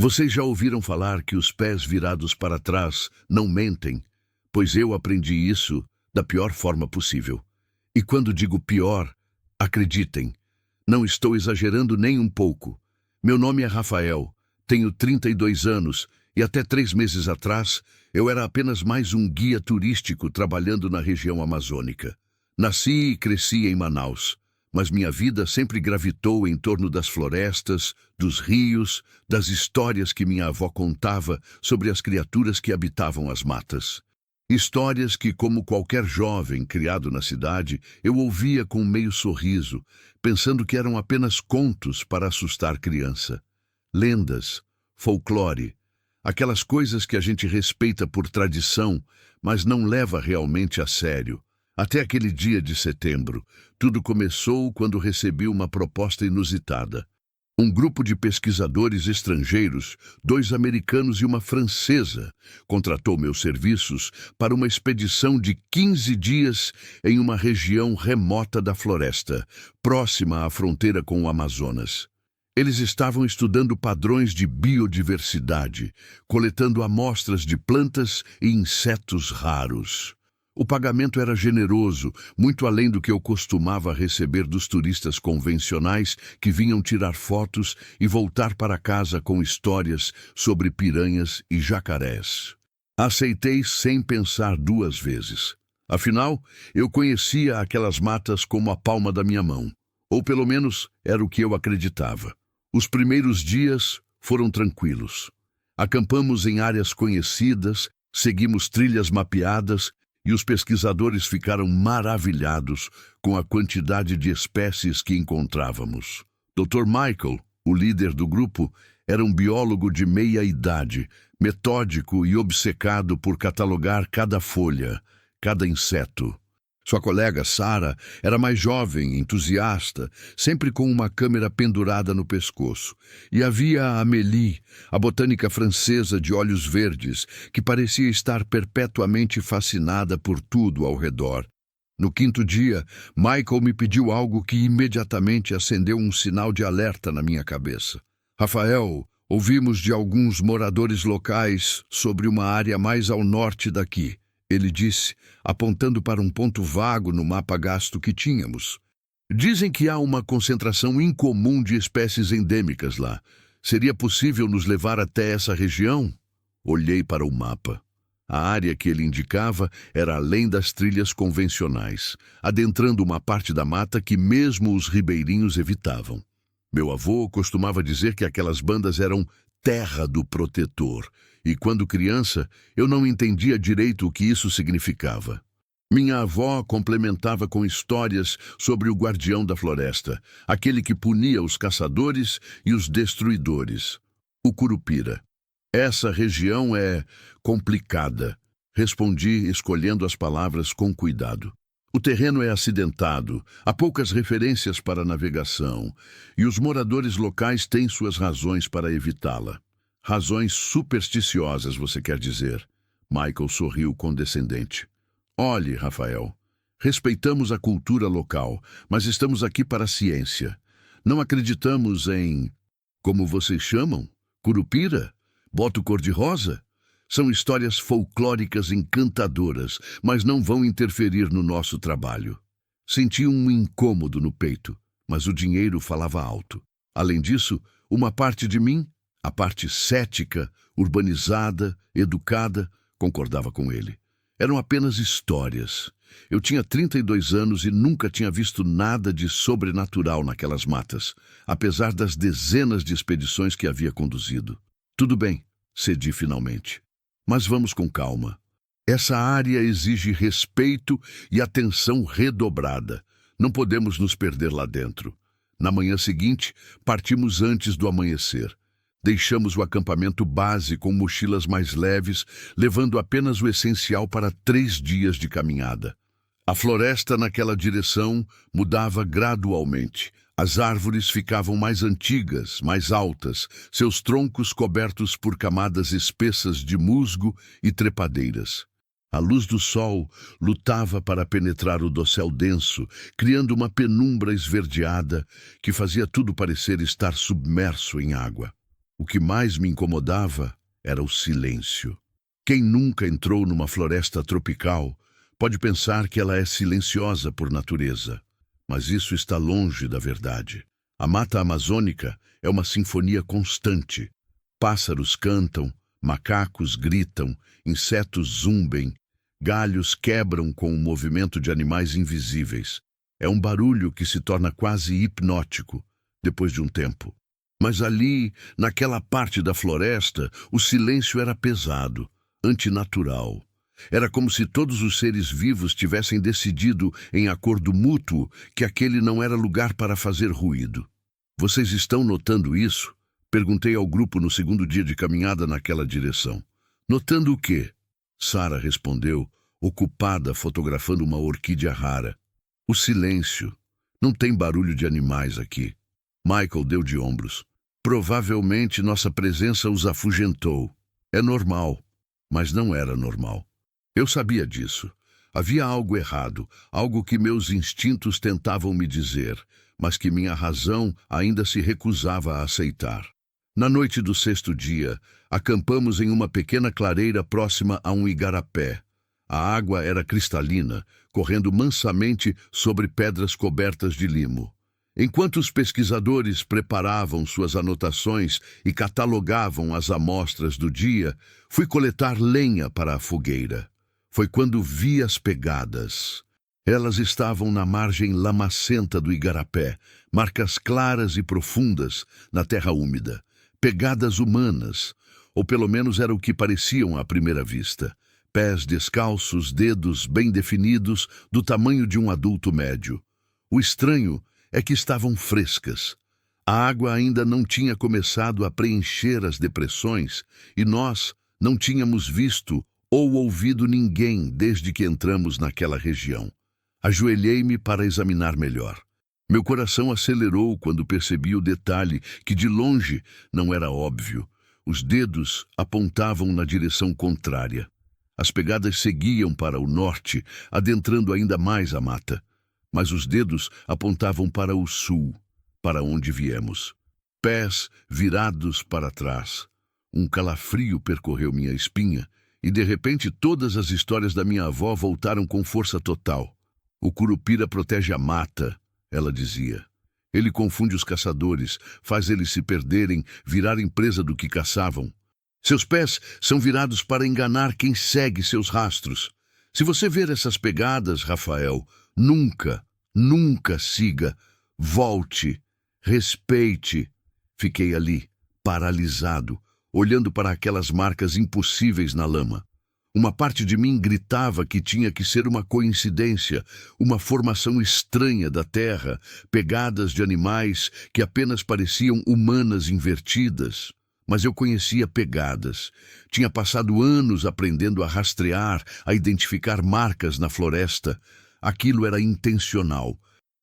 Vocês já ouviram falar que os pés virados para trás não mentem? Pois eu aprendi isso da pior forma possível. E quando digo pior, acreditem, não estou exagerando nem um pouco. Meu nome é Rafael, tenho 32 anos e até 3 meses atrás eu era apenas mais um guia turístico trabalhando na região amazônica. Nasci e cresci em Manaus, mas minha vida sempre gravitou em torno das florestas, dos rios, das histórias que minha avó contava sobre as criaturas que habitavam as matas. Histórias que, como qualquer jovem criado na cidade, eu ouvia com meio sorriso, pensando que eram apenas contos para assustar criança. Lendas, folclore, aquelas coisas que a gente respeita por tradição, mas não leva realmente a sério. Até aquele dia de setembro, tudo começou quando recebi uma proposta inusitada. Um grupo de pesquisadores estrangeiros, 2 americanos e uma francesa, contratou meus serviços para uma expedição de 15 dias em uma região remota da floresta, próxima à fronteira com o Amazonas. Eles estavam estudando padrões de biodiversidade, coletando amostras de plantas e insetos raros. O pagamento era generoso, muito além do que eu costumava receber dos turistas convencionais que vinham tirar fotos e voltar para casa com histórias sobre piranhas e jacarés. Aceitei sem pensar 2 vezes. Afinal, eu conhecia aquelas matas como a palma da minha mão, ou pelo menos era o que eu acreditava. Os primeiros dias foram tranquilos. Acampamos em áreas conhecidas, seguimos trilhas mapeadas, e os pesquisadores ficaram maravilhados com a quantidade de espécies que encontrávamos. Dr. Michael, o líder do grupo, era um biólogo de meia-idade, metódico e obcecado por catalogar cada folha, cada inseto. Sua colega, Sarah, era mais jovem, entusiasta, sempre com uma câmera pendurada no pescoço. E havia a Amélie, a botânica francesa de olhos verdes, que parecia estar perpetuamente fascinada por tudo ao redor. No 5º dia, Michael me pediu algo que imediatamente acendeu um sinal de alerta na minha cabeça. Rafael, ouvimos de alguns moradores locais sobre uma área mais ao norte daqui. Ele disse, apontando para um ponto vago no mapa gasto que tínhamos. Dizem que há uma concentração incomum de espécies endêmicas lá. Seria possível nos levar até essa região? Olhei para o mapa. A área que ele indicava era além das trilhas convencionais, adentrando uma parte da mata que mesmo os ribeirinhos evitavam. Meu avô costumava dizer que aquelas bandas eram terra do protetor, e quando criança eu não entendia direito o que isso significava. Minha avó complementava com histórias sobre o guardião da floresta, aquele que punia os caçadores e os destruidores, o Curupira. Essa região é complicada, respondi escolhendo as palavras com cuidado. O terreno é acidentado, há poucas referências para navegação, e os moradores locais têm suas razões para evitá-la. Razões supersticiosas, você quer dizer? Michael sorriu condescendente. Olhe, Rafael, respeitamos a cultura local, mas estamos aqui para a ciência. Não acreditamos em, como vocês chamam, Curupira? Boto cor-de-rosa? São histórias folclóricas encantadoras, mas não vão interferir no nosso trabalho. Senti um incômodo no peito, mas o dinheiro falava alto. Além disso, uma parte de mim, a parte cética, urbanizada, educada, concordava com ele. Eram apenas histórias. Eu tinha 32 anos e nunca tinha visto nada de sobrenatural naquelas matas, apesar das dezenas de expedições que havia conduzido. Tudo bem, cedi finalmente. Mas vamos com calma. Essa área exige respeito e atenção redobrada. Não podemos nos perder lá dentro. Na manhã seguinte, partimos antes do amanhecer. Deixamos o acampamento base com mochilas mais leves, levando apenas o essencial para 3 dias de caminhada. A floresta naquela direção mudava gradualmente. As árvores ficavam mais antigas, mais altas, seus troncos cobertos por camadas espessas de musgo e trepadeiras. A luz do sol lutava para penetrar o dossel denso, criando uma penumbra esverdeada que fazia tudo parecer estar submerso em água. O que mais me incomodava era o silêncio. Quem nunca entrou numa floresta tropical pode pensar que ela é silenciosa por natureza, mas isso está longe da verdade. A mata amazônica é uma sinfonia constante. Pássaros cantam, macacos gritam, insetos zumbem, galhos quebram com o movimento de animais invisíveis. É um barulho que se torna quase hipnótico depois de um tempo. Mas ali, naquela parte da floresta, o silêncio era pesado, antinatural. Era como se todos os seres vivos tivessem decidido, em acordo mútuo, que aquele não era lugar para fazer ruído. Vocês estão notando isso? Perguntei ao grupo no segundo dia de caminhada naquela direção. Notando o quê? Sarah respondeu, ocupada fotografando uma orquídea rara. O silêncio. Não tem barulho de animais aqui. Michael deu de ombros. Provavelmente nossa presença os afugentou. É normal, mas não era normal. Eu sabia disso. Havia algo errado, algo que meus instintos tentavam me dizer, mas que minha razão ainda se recusava a aceitar. Na noite do sexto dia, acampamos em uma pequena clareira próxima a um igarapé. A água era cristalina, correndo mansamente sobre pedras cobertas de limo. Enquanto os pesquisadores preparavam suas anotações e catalogavam as amostras do dia, fui coletar lenha para a fogueira. Foi quando vi as pegadas. Elas estavam na margem lamacenta do igarapé, marcas claras e profundas na terra úmida. Pegadas humanas, ou pelo menos era o que pareciam à primeira vista. Pés descalços, dedos bem definidos, do tamanho de um adulto médio. O estranho é que estavam frescas. A água ainda não tinha começado a preencher as depressões e nós não tínhamos visto ou ouvido ninguém desde que entramos naquela região. Ajoelhei-me para examinar melhor. Meu coração acelerou quando percebi o detalhe que de longe não era óbvio. Os dedos apontavam na direção contrária. As pegadas seguiam para o norte, adentrando ainda mais a mata. Mas os dedos apontavam para o sul, para onde viemos. Pés virados para trás. Um calafrio percorreu minha espinha e, de repente, todas as histórias da minha avó voltaram com força total. O curupira protege a mata, ela dizia. Ele confunde os caçadores, faz eles se perderem, virarem presa do que caçavam. Seus pés são virados para enganar quem segue seus rastros. Se você ver essas pegadas, Rafael, nunca, nunca siga. Volte, respeite. Fiquei ali, paralisado, olhando para aquelas marcas impossíveis na lama. Uma parte de mim gritava que tinha que ser uma coincidência, uma formação estranha da terra, pegadas de animais que apenas pareciam humanas invertidas. Mas eu conhecia pegadas. Tinha passado anos aprendendo a rastrear, a identificar marcas na floresta. Aquilo era intencional.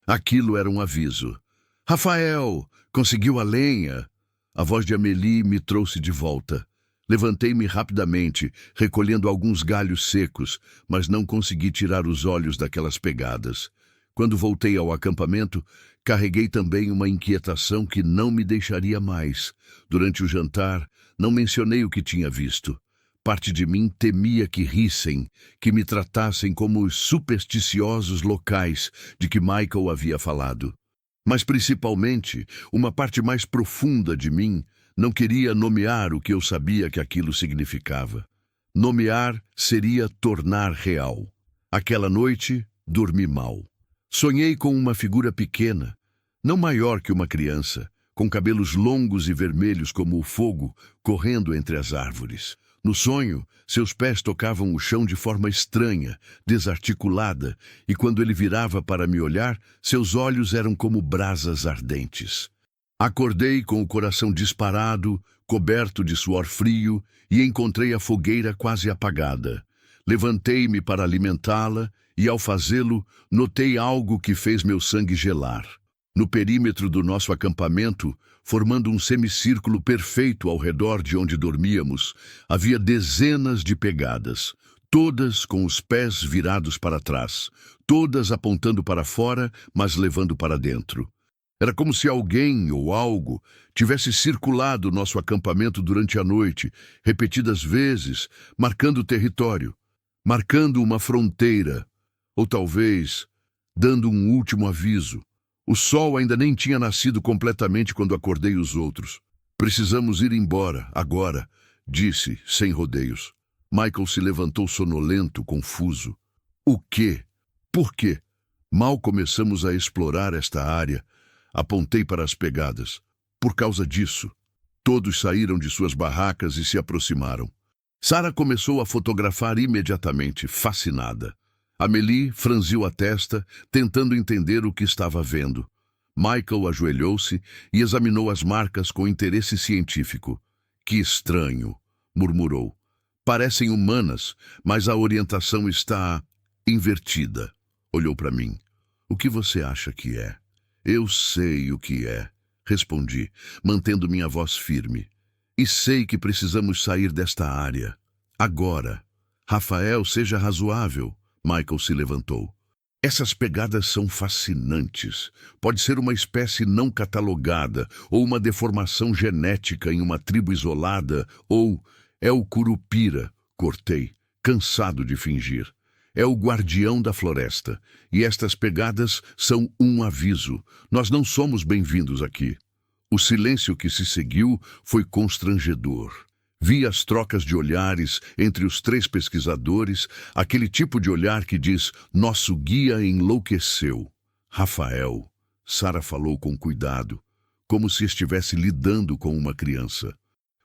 Aquilo era um aviso. Rafael, conseguiu a lenha? A voz de Amélie me trouxe de volta. Levantei-me rapidamente, recolhendo alguns galhos secos, mas não consegui tirar os olhos daquelas pegadas. Quando voltei ao acampamento, carreguei também uma inquietação que não me deixaria mais. Durante o jantar, não mencionei o que tinha visto. Parte de mim temia que rissem, que me tratassem como os supersticiosos locais de que Michael havia falado. Mas, principalmente, uma parte mais profunda de mim não queria nomear o que eu sabia que aquilo significava. Nomear seria tornar real. Aquela noite, dormi mal. Sonhei com uma figura pequena, não maior que uma criança, com cabelos longos e vermelhos como o fogo, correndo entre as árvores. No sonho, seus pés tocavam o chão de forma estranha, desarticulada, e quando ele virava para me olhar, seus olhos eram como brasas ardentes. Acordei com o coração disparado, coberto de suor frio, e encontrei a fogueira quase apagada. Levantei-me para alimentá-la, e ao fazê-lo, notei algo que fez meu sangue gelar. No perímetro do nosso acampamento, formando um semicírculo perfeito ao redor de onde dormíamos, havia dezenas de pegadas, todas com os pés virados para trás, todas apontando para fora, mas levando para dentro. Era como se alguém ou algo tivesse circulado nosso acampamento durante a noite, repetidas vezes, marcando território, marcando uma fronteira, ou talvez dando um último aviso. O sol ainda nem tinha nascido completamente quando acordei os outros. Precisamos ir embora, agora, disse, sem rodeios. Michael se levantou sonolento, confuso. O quê? Por quê? Mal começamos a explorar esta área. Apontei para as pegadas. Por causa disso. Todos saíram de suas barracas e se aproximaram. Sarah começou a fotografar imediatamente, fascinada. Amélie franziu a testa, tentando entender o que estava vendo. Michael ajoelhou-se e examinou as marcas com interesse científico. Que estranho, murmurou. Parecem humanas, mas a orientação está invertida. Olhou para mim. O que você acha que é? Eu sei o que é, respondi, mantendo minha voz firme. E sei que precisamos sair desta área. Agora. Rafael, seja razoável. Michael se levantou. Essas pegadas são fascinantes. Pode ser uma espécie não catalogada, ou uma deformação genética em uma tribo isolada, ou é o curupira, cortei, cansado de fingir. É o guardião da floresta, e estas pegadas são um aviso. Nós não somos bem-vindos aqui. O silêncio que se seguiu foi constrangedor. Vi as trocas de olhares entre os três pesquisadores, aquele tipo de olhar que diz, nosso guia enlouqueceu. Rafael, Sarah falou com cuidado, como se estivesse lidando com uma criança.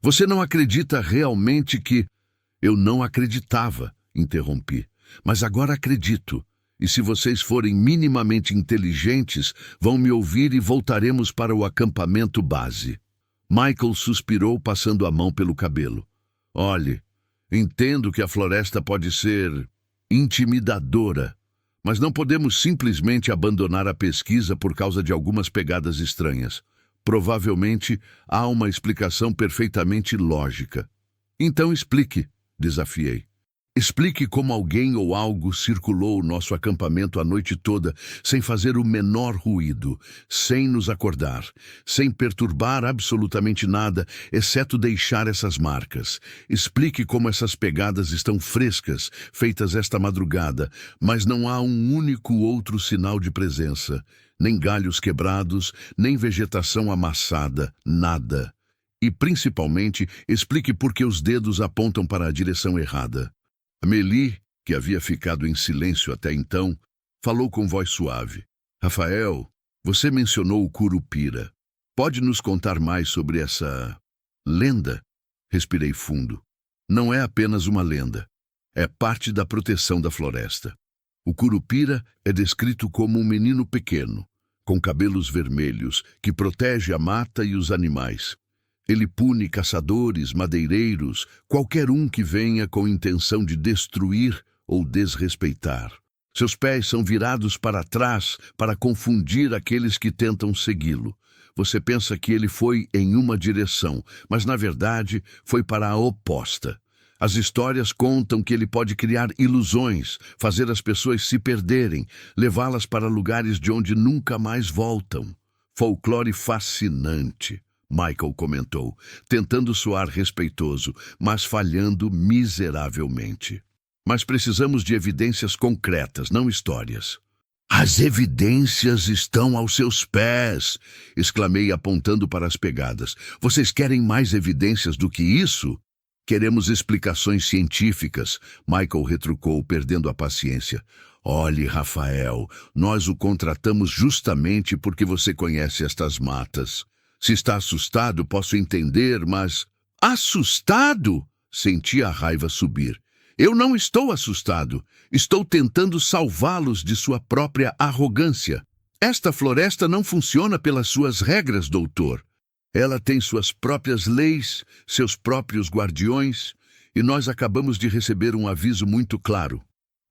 Você não acredita realmente que... Eu não acreditava, interrompi, mas agora acredito. E se vocês forem minimamente inteligentes, vão me ouvir e voltaremos para o acampamento base. Michael suspirou, passando a mão pelo cabelo. Olhe, entendo que a floresta pode ser intimidadora, mas não podemos simplesmente abandonar a pesquisa por causa de algumas pegadas estranhas. Provavelmente há uma explicação perfeitamente lógica. Então explique, desafiei. Explique como alguém ou algo circulou o nosso acampamento a noite toda, sem fazer o menor ruído, sem nos acordar, sem perturbar absolutamente nada, exceto deixar essas marcas. Explique como essas pegadas estão frescas, feitas esta madrugada, mas não há um único outro sinal de presença, nem galhos quebrados, nem vegetação amassada, nada. E, principalmente, explique por que os dedos apontam para a direção errada. Amélie, que havia ficado em silêncio até então, falou com voz suave. Rafael, você mencionou o curupira. Pode nos contar mais sobre essa lenda? Respirei fundo. Não é apenas uma lenda. É parte da proteção da floresta. O curupira é descrito como um menino pequeno, com cabelos vermelhos, que protege a mata e os animais. Ele pune caçadores, madeireiros, qualquer um que venha com intenção de destruir ou desrespeitar. Seus pés são virados para trás para confundir aqueles que tentam segui-lo. Você pensa que ele foi em uma direção, mas na verdade foi para a oposta. As histórias contam que ele pode criar ilusões, fazer as pessoas se perderem, levá-las para lugares de onde nunca mais voltam. Folclore fascinante. Michael comentou, tentando soar respeitoso, mas falhando miseravelmente. Mas precisamos de evidências concretas, não histórias. As evidências estão aos seus pés, exclamei apontando para as pegadas. Vocês querem mais evidências do que isso? Queremos explicações científicas, Michael retrucou, perdendo a paciência. Olhe, Rafael, nós o contratamos justamente porque você conhece estas matas. Se está assustado, posso entender, mas... Assustado? Senti a raiva subir. Eu não estou assustado. Estou tentando salvá-los de sua própria arrogância. Esta floresta não funciona pelas suas regras, doutor. Ela tem suas próprias leis, seus próprios guardiões, e nós acabamos de receber um aviso muito claro.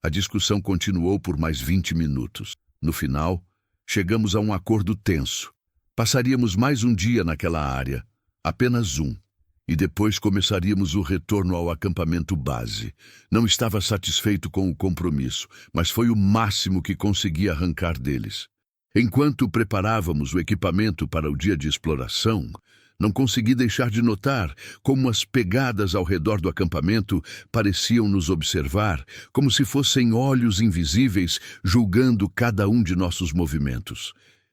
A discussão continuou por mais 20 minutos. No final, chegamos a um acordo tenso. Passaríamos mais um dia naquela área, apenas um, e depois começaríamos o retorno ao acampamento base. Não estava satisfeito com o compromisso, mas foi o máximo que consegui arrancar deles. Enquanto preparávamos o equipamento para o dia de exploração, não consegui deixar de notar como as pegadas ao redor do acampamento pareciam nos observar, como se fossem olhos invisíveis julgando cada um de nossos movimentos.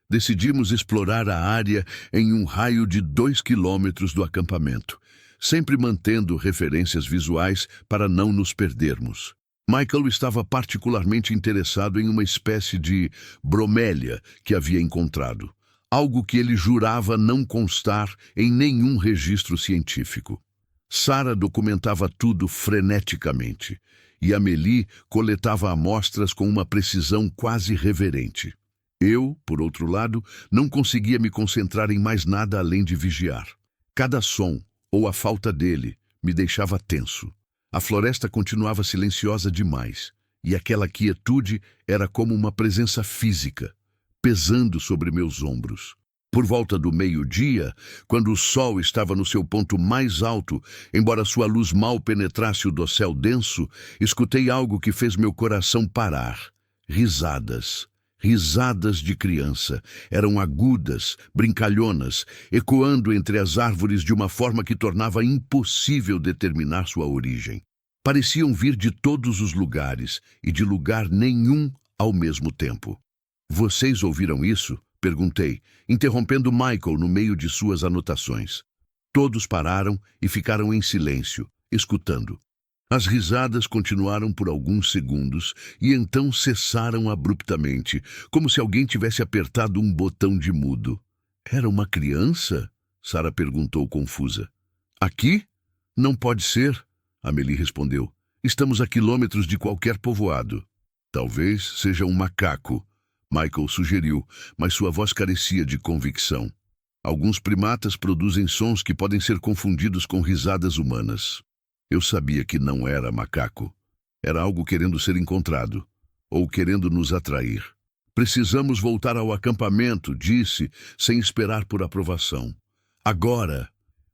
Decidimos explorar a área em um raio de 2 quilômetros do acampamento, sempre mantendo referências visuais para não nos perdermos. Michael estava particularmente interessado em uma espécie de bromélia que havia encontrado, algo que ele jurava não constar em nenhum registro científico. Sarah documentava tudo freneticamente, e Amélie coletava amostras com uma precisão quase reverente. Eu, por outro lado, não conseguia me concentrar em mais nada além de vigiar. Cada som, ou a falta dele, me deixava tenso. A floresta continuava silenciosa demais, e aquela quietude era como uma presença física, pesando sobre meus ombros. Por volta do meio-dia, quando o sol estava no seu ponto mais alto, embora sua luz mal penetrasse o dossel denso, escutei algo que fez meu coração parar. Risadas. Risadas de criança. Eram agudas, brincalhonas, ecoando entre as árvores de uma forma que tornava impossível determinar sua origem. Pareciam vir de todos os lugares e de lugar nenhum ao mesmo tempo. "Vocês ouviram isso?" perguntei, interrompendo Michael no meio de suas anotações. Todos pararam e ficaram em silêncio, escutando. As risadas continuaram por alguns segundos e então cessaram abruptamente, como se alguém tivesse apertado um botão de mudo. "Era uma criança?" Sarah perguntou confusa. "Aqui? Não pode ser," Amélie respondeu. "Estamos a quilômetros de qualquer povoado." "Talvez seja um macaco," Michael sugeriu, mas sua voz carecia de convicção. "Alguns primatas produzem sons que podem ser confundidos com risadas humanas." Eu sabia que não era macaco. Era algo querendo ser encontrado, ou querendo nos atrair. "Precisamos voltar ao acampamento", disse, sem esperar por aprovação. "Agora!"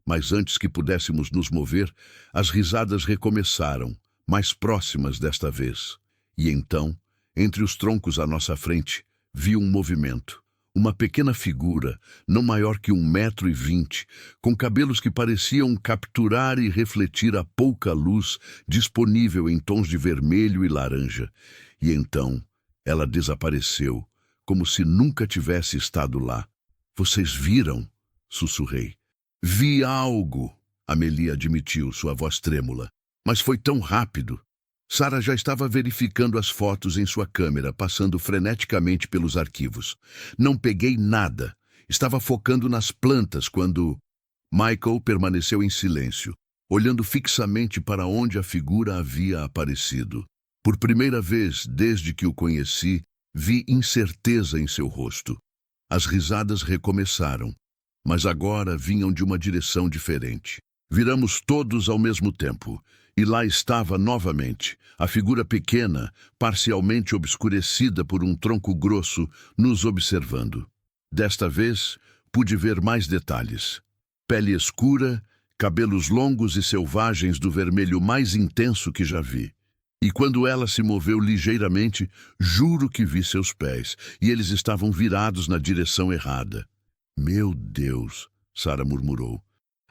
Mas antes que pudéssemos nos mover, as risadas recomeçaram, mais próximas desta vez. E então, entre os troncos à nossa frente, vi um movimento. Uma pequena figura, não maior que 1,20 m, com cabelos que pareciam capturar e refletir a pouca luz disponível em tons de vermelho e laranja. E então, ela desapareceu, como se nunca tivesse estado lá. "Vocês viram?" sussurrei. "Vi algo", Amélie admitiu, sua voz trêmula. "Mas foi tão rápido." Sarah já estava verificando as fotos em sua câmera, passando freneticamente pelos arquivos. "Não peguei nada. Estava focando nas plantas quando..." Michael permaneceu em silêncio, olhando fixamente para onde a figura havia aparecido. Por primeira vez desde que o conheci, vi incerteza em seu rosto. As risadas recomeçaram, mas agora vinham de uma direção diferente. Viramos todos ao mesmo tempo. E lá estava novamente, a figura pequena, parcialmente obscurecida por um tronco grosso, nos observando. Desta vez, pude ver mais detalhes. Pele escura, cabelos longos e selvagens do vermelho mais intenso que já vi. E quando ela se moveu ligeiramente, juro que vi seus pés, e eles estavam virados na direção errada. "Meu Deus", Sarah murmurou.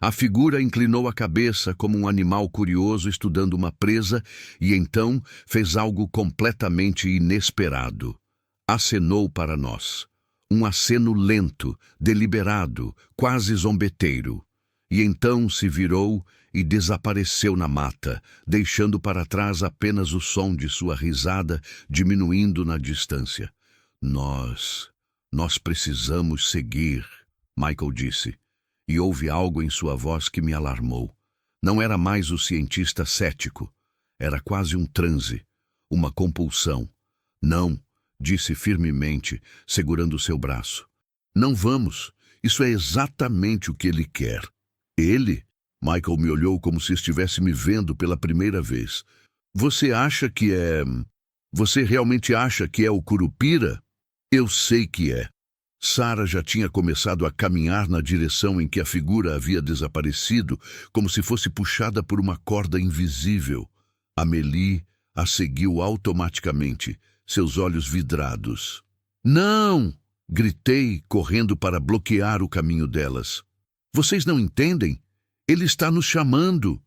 A figura inclinou a cabeça como um animal curioso estudando uma presa e então fez algo completamente inesperado. Acenou para nós. Um aceno lento, deliberado, quase zombeteiro. E então se virou e desapareceu na mata, deixando para trás apenas o som de sua risada diminuindo na distância. Nós precisamos seguir", Michael disse. E houve algo em sua voz que me alarmou. Não era mais o cientista cético. Era quase um transe, uma compulsão. "Não", disse firmemente, segurando seu braço. "Não vamos. Isso é exatamente o que ele quer." "Ele?" Michael me olhou como se estivesse me vendo pela primeira vez. Você realmente acha que é o Curupira?" "Eu sei que é." Sarah já tinha começado a caminhar na direção em que a figura havia desaparecido, como se fosse puxada por uma corda invisível. Amélie a seguiu automaticamente, seus olhos vidrados. "Não!" Gritei, correndo para bloquear o caminho delas. Vocês não entendem? Ele está nos chamando.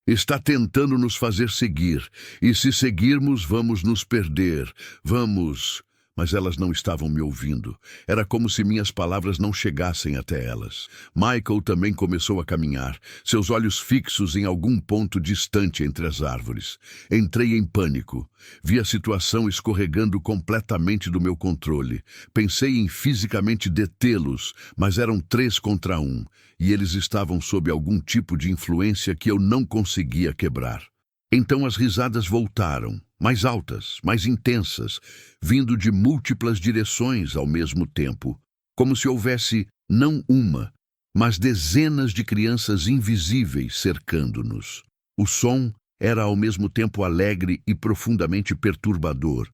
Está tentando nos fazer seguir. E se seguirmos, vamos nos perder. Vamos. Mas elas não estavam me ouvindo. Era como se minhas palavras não chegassem até elas. Michael também começou a caminhar, seus olhos fixos em algum ponto distante entre as árvores. Entrei em pânico. Vi a situação escorregando completamente do meu controle. Pensei em fisicamente detê-los, mas eram 3 contra 1, e eles estavam sob algum tipo de influência que eu não conseguia quebrar. Então as risadas voltaram, mais altas, mais intensas, vindo de múltiplas direções ao mesmo tempo, como se houvesse não uma, mas dezenas de crianças invisíveis cercando-nos. O som era ao mesmo tempo alegre e profundamente perturbador.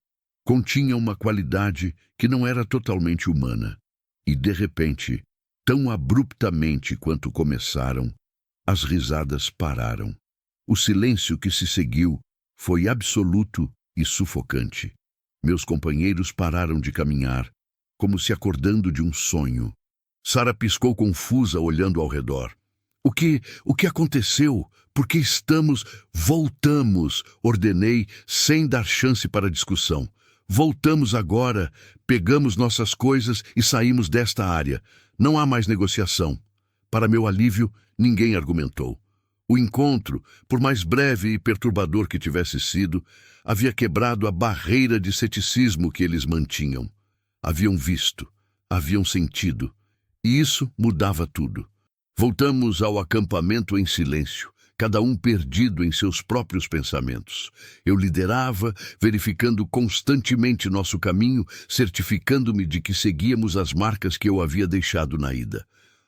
Continha uma qualidade que não era totalmente humana. E, de repente, tão abruptamente quanto começaram, as risadas pararam. O silêncio que se seguiu foi absoluto e sufocante. Meus companheiros pararam de caminhar, como se acordando de um sonho. Sara piscou confusa, olhando ao redor. O que aconteceu? Por que estamos... Voltamos, ordenei, sem dar chance para discussão. Voltamos agora, pegamos nossas coisas e saímos desta área. Não há mais negociação. Para meu alívio, ninguém argumentou. O encontro, por mais breve e perturbador que tivesse sido, havia quebrado a barreira de ceticismo que eles mantinham. Haviam visto, haviam sentido, e isso mudava tudo. Voltamos ao acampamento em silêncio, cada um perdido em seus próprios pensamentos. Eu liderava, verificando constantemente nosso caminho, certificando-me de que seguíamos as marcas que eu havia deixado na ida.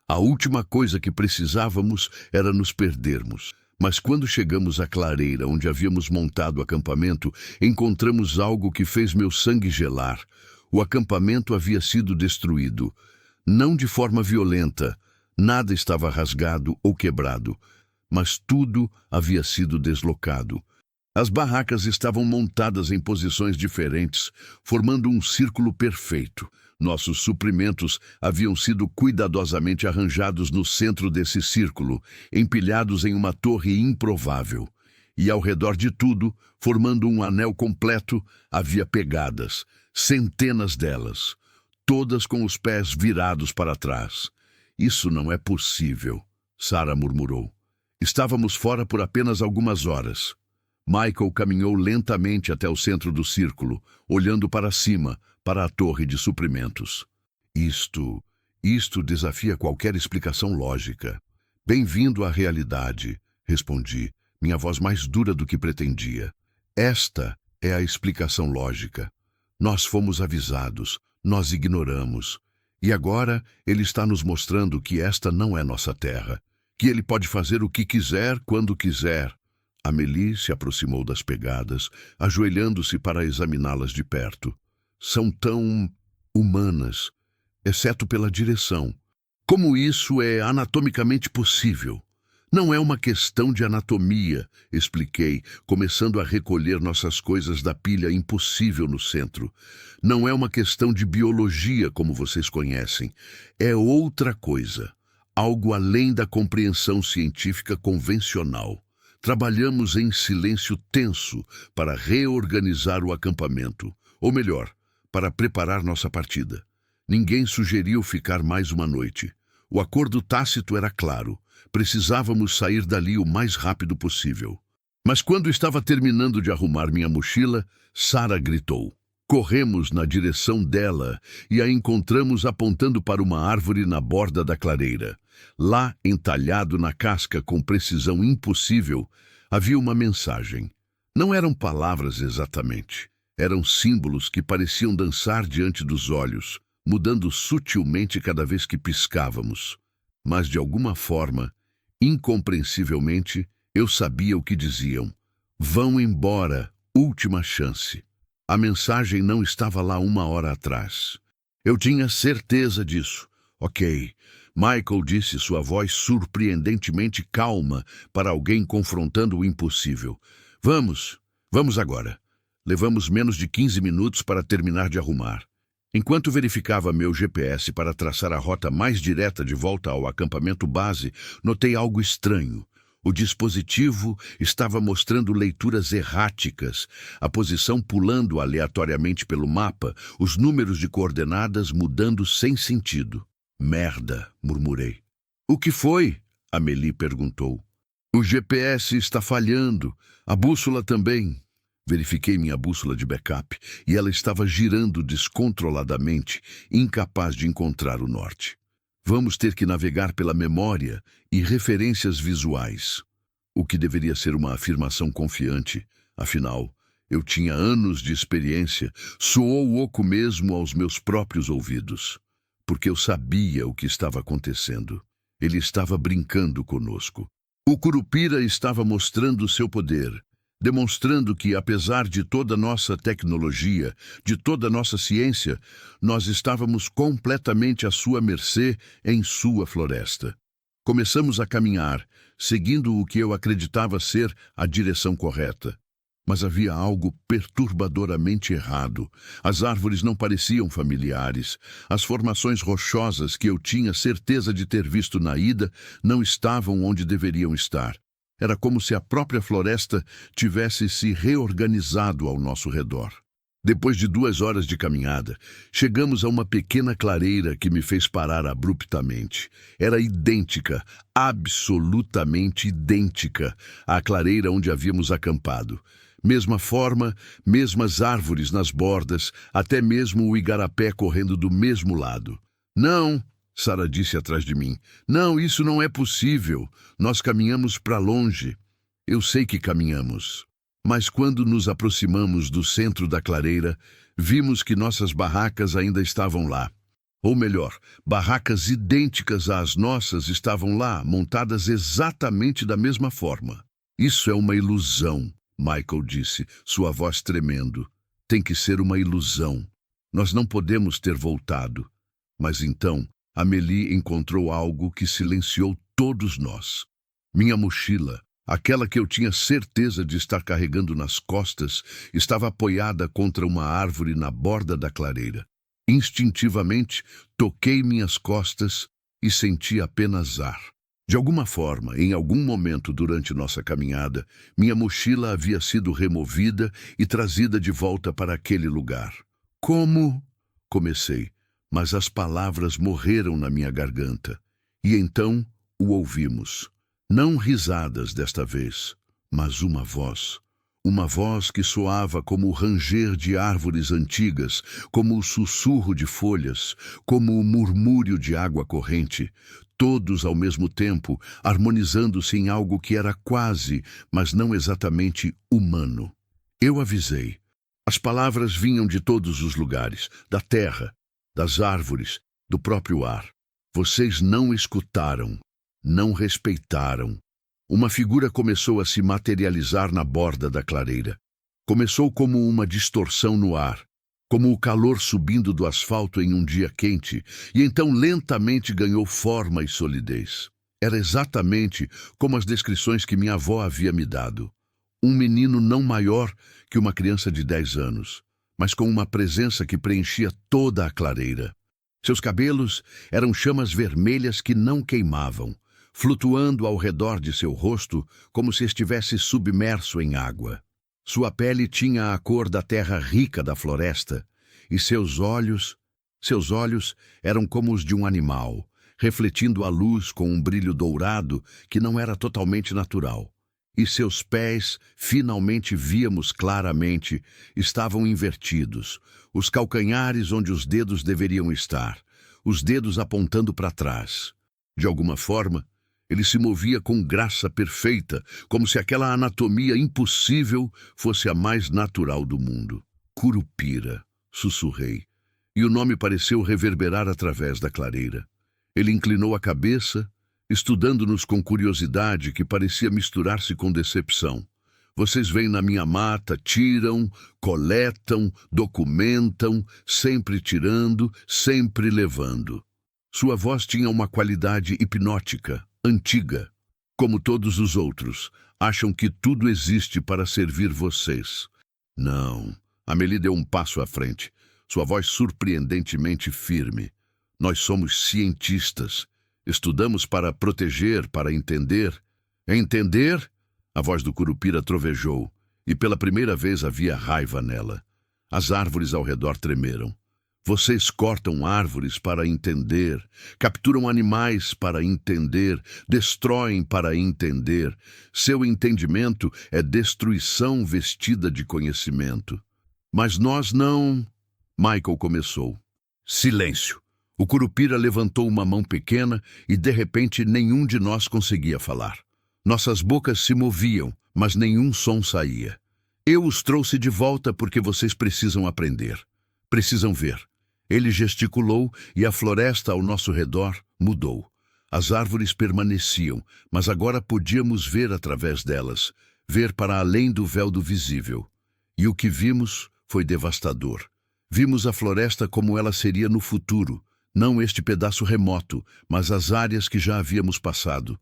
A última coisa que precisávamos era nos perdermos. Mas quando chegamos à clareira onde havíamos montado o acampamento, encontramos algo que fez meu sangue gelar. O acampamento havia sido destruído. Não de forma violenta, nada estava rasgado ou quebrado, mas tudo havia sido deslocado. As barracas estavam montadas em posições diferentes, formando um círculo perfeito. Nossos suprimentos haviam sido cuidadosamente arranjados no centro desse círculo, empilhados em uma torre improvável. E ao redor de tudo, formando um anel completo, havia pegadas, centenas delas, todas com os pés virados para trás. Isso não é possível, Sara murmurou. Estávamos fora por apenas algumas horas. Michael caminhou lentamente até o centro do círculo, olhando para cima, para a torre de suprimentos. Isto desafia qualquer explicação lógica. Bem-vindo à realidade, respondi, minha voz mais dura do que pretendia. Esta é a explicação lógica. Nós fomos avisados, nós ignoramos. E agora ele está nos mostrando que esta não é nossa terra, que ele pode fazer o que quiser, quando quiser. Amélie se aproximou das pegadas, ajoelhando-se para examiná-las de perto. São tão humanas, exceto pela direção. Como isso é anatomicamente possível? Não é uma questão de anatomia, expliquei, começando a recolher nossas coisas da pilha impossível no centro. Não é uma questão de biologia, como vocês conhecem. É outra coisa, algo além da compreensão científica convencional. Trabalhamos em silêncio tenso para reorganizar o acampamento, ou melhor, para preparar nossa partida. Ninguém sugeriu ficar mais uma noite. O acordo tácito era claro. Precisávamos sair dali o mais rápido possível. Mas quando estava terminando de arrumar minha mochila, Sara gritou. Corremos na direção dela e a encontramos apontando para uma árvore na borda da clareira. Lá, entalhado na casca com precisão impossível, havia uma mensagem. Não eram palavras exatamente. Eram símbolos que pareciam dançar diante dos olhos, mudando sutilmente cada vez que piscávamos. Mas, de alguma forma, incompreensivelmente, eu sabia o que diziam. Vão embora, última chance. A mensagem não estava lá 1 hora atrás. Eu tinha certeza disso. Ok. Michael disse, sua voz surpreendentemente calma para alguém confrontando o impossível. Vamos agora. Levamos menos de 15 minutos para terminar de arrumar. Enquanto verificava meu GPS para traçar a rota mais direta de volta ao acampamento base, notei algo estranho. O dispositivo estava mostrando leituras erráticas, a posição pulando aleatoriamente pelo mapa, os números de coordenadas mudando sem sentido. Merda, murmurei. O que foi? Amélie perguntou. O GPS está falhando, a bússola também. Verifiquei minha bússola de backup e ela estava girando descontroladamente, incapaz de encontrar o norte. Vamos ter que navegar pela memória e referências visuais. O que deveria ser uma afirmação confiante, afinal, eu tinha anos de experiência, soou oco mesmo aos meus próprios ouvidos. Porque eu sabia o que estava acontecendo. Ele estava brincando conosco. O Curupira estava mostrando seu poder, demonstrando que, apesar de toda nossa tecnologia, de toda nossa ciência, nós estávamos completamente à sua mercê em sua floresta. Começamos a caminhar, seguindo o que eu acreditava ser a direção correta. Mas havia algo perturbadoramente errado. As árvores não pareciam familiares. As formações rochosas que eu tinha certeza de ter visto na ida não estavam onde deveriam estar. Era como se a própria floresta tivesse se reorganizado ao nosso redor. Depois de 2 horas de caminhada, chegamos a uma pequena clareira que me fez parar abruptamente. Era idêntica, absolutamente idêntica, à clareira onde havíamos acampado. Mesma forma, mesmas árvores nas bordas, até mesmo o igarapé correndo do mesmo lado. Não! Sara disse atrás de mim. Não, isso não é possível. Nós caminhamos para longe. Eu sei que caminhamos. Mas quando nos aproximamos do centro da clareira, vimos que nossas barracas ainda estavam lá. Ou melhor, barracas idênticas às nossas estavam lá, montadas exatamente da mesma forma. Isso é uma ilusão, Michael disse, sua voz tremendo. Tem que ser uma ilusão. Nós não podemos ter voltado. Mas então, Amélie encontrou algo que silenciou todos nós. Minha mochila, aquela que eu tinha certeza de estar carregando nas costas, estava apoiada contra uma árvore na borda da clareira. Instintivamente, toquei minhas costas e senti apenas ar. De alguma forma, em algum momento durante nossa caminhada, minha mochila havia sido removida e trazida de volta para aquele lugar. Como? Comecei. Mas as palavras morreram na minha garganta. E então o ouvimos. Não risadas desta vez, mas uma voz. Uma voz que soava como o ranger de árvores antigas, como o sussurro de folhas, como o murmúrio de água corrente, todos ao mesmo tempo, harmonizando-se em algo que era quase, mas não exatamente humano. Eu avisei. As palavras vinham de todos os lugares, da terra, das árvores, do próprio ar. Vocês não escutaram, não respeitaram. Uma figura começou a se materializar na borda da clareira. Começou como uma distorção no ar, como o calor subindo do asfalto em um dia quente, e então lentamente ganhou forma e solidez. Era exatamente como as descrições que minha avó havia me dado. Um menino não maior que uma criança de 10 anos. Mas com uma presença que preenchia toda a clareira. Seus cabelos eram chamas vermelhas que não queimavam, flutuando ao redor de seu rosto como se estivesse submerso em água. Sua pele tinha a cor da terra rica da floresta, e seus olhos eram como os de um animal, refletindo a luz com um brilho dourado que não era totalmente natural. E seus pés, finalmente víamos claramente, estavam invertidos, os calcanhares onde os dedos deveriam estar, os dedos apontando para trás. De alguma forma, ele se movia com graça perfeita, como se aquela anatomia impossível fosse a mais natural do mundo. Curupira, sussurrei, e o nome pareceu reverberar através da clareira. Ele inclinou a cabeça, estudando-nos com curiosidade que parecia misturar-se com decepção. Vocês vêm na minha mata, tiram, coletam, documentam, sempre tirando, sempre levando. Sua voz tinha uma qualidade hipnótica, antiga. Como todos os outros, acham que tudo existe para servir vocês. Não. Amélie deu um passo à frente. sua voz surpreendentemente firme. Nós somos cientistas. Estudamos para proteger, para entender. Entender? A voz do Curupira trovejou, e pela primeira vez havia raiva nela. As árvores ao redor tremeram. Vocês cortam árvores para entender, capturam animais para entender, destroem para entender. Seu entendimento é destruição vestida de conhecimento. Mas nós não... Michael começou. Silêncio. O Curupira levantou uma mão pequena e, de repente, nenhum de nós conseguia falar. Nossas bocas se moviam, mas nenhum som saía. Eu os trouxe de volta porque vocês precisam aprender. Precisam ver. Ele gesticulou e a floresta ao nosso redor mudou. As árvores permaneciam, mas agora podíamos ver através delas, ver para além do véu do visível. E o que vimos foi devastador. Vimos a floresta como ela seria no futuro, não este pedaço remoto, mas as áreas que já havíamos passado.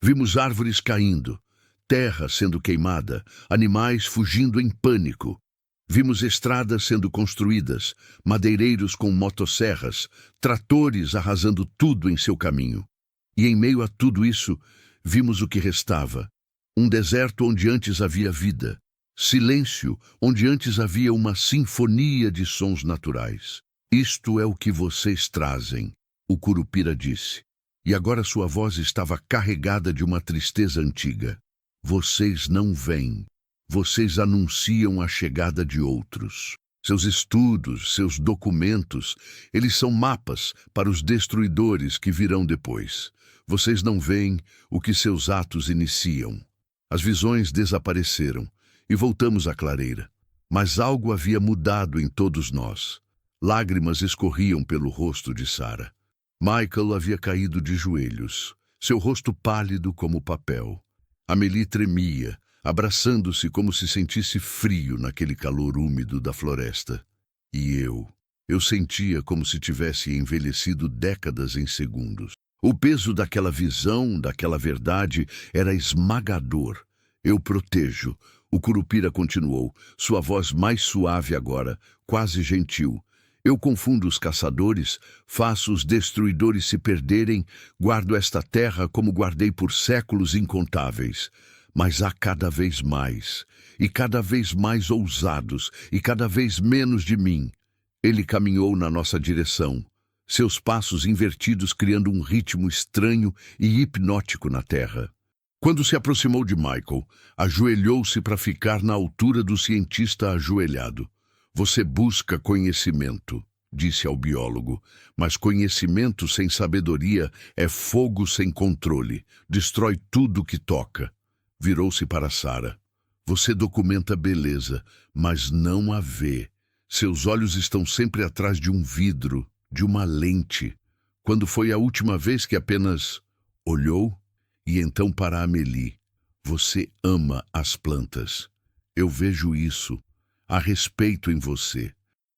Vimos árvores caindo, terra sendo queimada, animais fugindo em pânico. Vimos estradas sendo construídas, madeireiros com motosserras, tratores arrasando tudo em seu caminho. E em meio a tudo isso, vimos o que restava. Um deserto onde antes havia vida. Silêncio onde antes havia uma sinfonia de sons naturais. Isto é o que vocês trazem, o Curupira disse. E agora sua voz estava carregada de uma tristeza antiga. Vocês não vêm. Vocês anunciam a chegada de outros. Seus estudos, seus documentos, eles são mapas para os destruidores que virão depois. Vocês não veem o que seus atos iniciam. As visões desapareceram e voltamos à clareira. Mas algo havia mudado em todos nós. Lágrimas escorriam pelo rosto de Sarah. Michael havia caído de joelhos, seu rosto pálido como papel. Amélie tremia, abraçando-se como se sentisse frio naquele calor úmido da floresta. E eu sentia como se tivesse envelhecido décadas em segundos. O peso daquela visão, daquela verdade, era esmagador. Eu protejo. O Curupira continuou, sua voz mais suave agora, quase gentil. Eu confundo os caçadores, faço os destruidores se perderem, guardo esta terra como guardei por séculos incontáveis. Mas há cada vez mais, e cada vez mais ousados, e cada vez menos de mim. Ele caminhou na nossa direção, seus passos invertidos criando um ritmo estranho e hipnótico na terra. Quando se aproximou de Michael, ajoelhou-se para ficar na altura do cientista ajoelhado. Você busca conhecimento, disse ao biólogo, mas conhecimento sem sabedoria é fogo sem controle, destrói tudo que toca. Virou-se para Sarah. Você documenta beleza, mas não a vê. Seus olhos estão sempre atrás de um vidro, de uma lente. Quando foi a última vez que apenas olhou? E então para Amélie. Você ama as plantas. Eu vejo isso. Há respeito em você.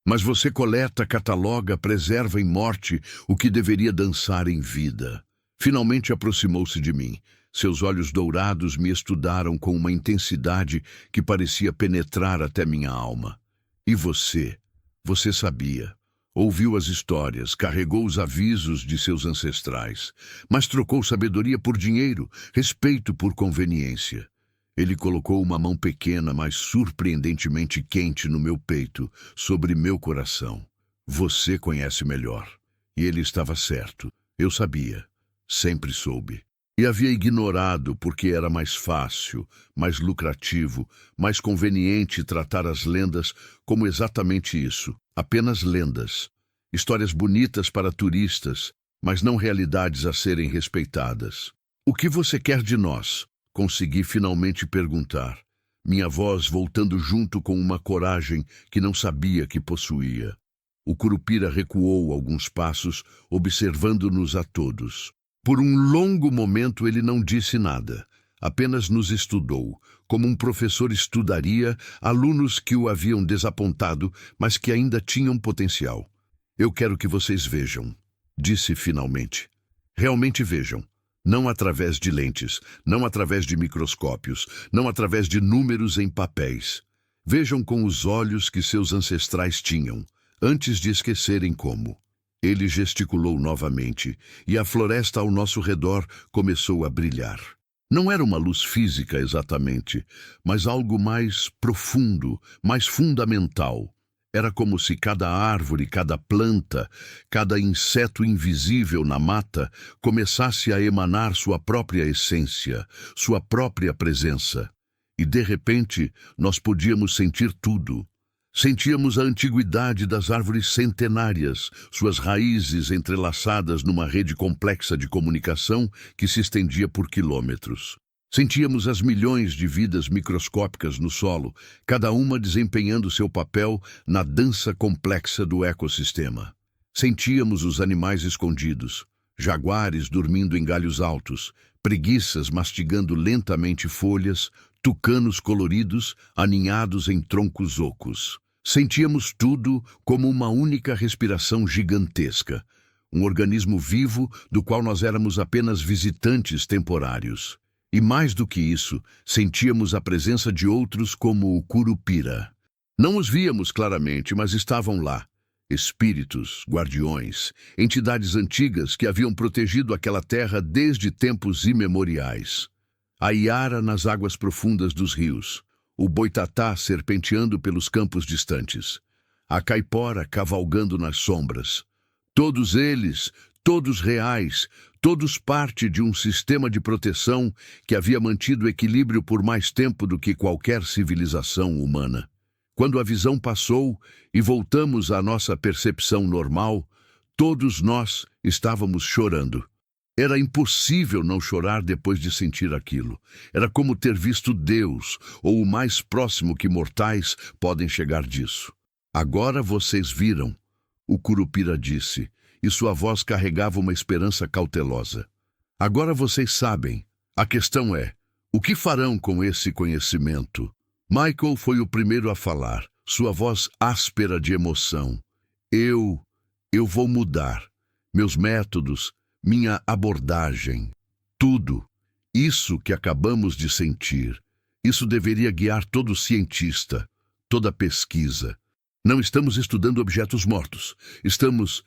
Mas você coleta, cataloga, preserva em morte o que deveria dançar em vida. Finalmente aproximou-se de mim. Seus olhos dourados me estudaram com uma intensidade que parecia penetrar até minha alma. E você? Você sabia. Ouviu as histórias, carregou os avisos de seus ancestrais, mas trocou sabedoria por dinheiro, respeito por conveniência. Ele colocou uma mão pequena, mas surpreendentemente quente no meu peito, sobre meu coração. Você conhece melhor. E ele estava certo. Eu sabia. Sempre soube. E havia ignorado porque era mais fácil, mais lucrativo, mais conveniente tratar as lendas como exatamente isso, apenas lendas. Histórias bonitas para turistas, mas não realidades a serem respeitadas. O que você quer de nós? Consegui finalmente perguntar, minha voz voltando junto com uma coragem que não sabia que possuía. O Curupira recuou alguns passos, observando-nos a todos. Por um longo momento ele não disse nada, apenas nos estudou, como um professor estudaria alunos que o haviam desapontado, mas que ainda tinham potencial. Eu quero que vocês vejam, disse finalmente. Realmente vejam. Não através de lentes, não através de microscópios, não através de números em papéis. Vejam com os olhos que seus ancestrais tinham, antes de esquecerem como. Ele gesticulou novamente, e a floresta ao nosso redor começou a brilhar. Não era uma luz física exatamente, mas algo mais profundo, mais fundamental. Era como se cada árvore, cada planta, cada inseto invisível na mata começasse a emanar sua própria essência, sua própria presença. E, de repente, nós podíamos sentir tudo. Sentíamos a antiguidade das árvores centenárias, suas raízes entrelaçadas numa rede complexa de comunicação que se estendia por quilômetros. Sentíamos as milhões de vidas microscópicas no solo, cada uma desempenhando seu papel na dança complexa do ecossistema. Sentíamos os animais escondidos, jaguares dormindo em galhos altos, preguiças mastigando lentamente folhas, tucanos coloridos aninhados em troncos ocos. Sentíamos tudo como uma única respiração gigantesca, um organismo vivo do qual nós éramos apenas visitantes temporários. E mais do que isso, sentíamos a presença de outros como o Curupira. Não os víamos claramente, mas estavam lá. Espíritos, guardiões, entidades antigas que haviam protegido aquela terra desde tempos imemoriais. A iara nas águas profundas dos rios, o boitatá serpenteando pelos campos distantes, a caipora cavalgando nas sombras. Todos eles, todos reais, todos parte de um sistema de proteção que havia mantido equilíbrio por mais tempo do que qualquer civilização humana. Quando a visão passou e voltamos à nossa percepção normal, todos nós estávamos chorando. Era impossível não chorar depois de sentir aquilo. Era como ter visto Deus, ou o mais próximo que mortais podem chegar disso. Agora vocês viram, o Curupira disse, e sua voz carregava uma esperança cautelosa. Agora vocês sabem. A questão é, o que farão com esse conhecimento? Michael foi o primeiro a falar, sua voz áspera de emoção. Eu vou mudar. Meus métodos, minha abordagem, tudo. Isso que acabamos de sentir. Isso deveria guiar todo cientista, toda pesquisa. Não estamos estudando objetos mortos. Estamos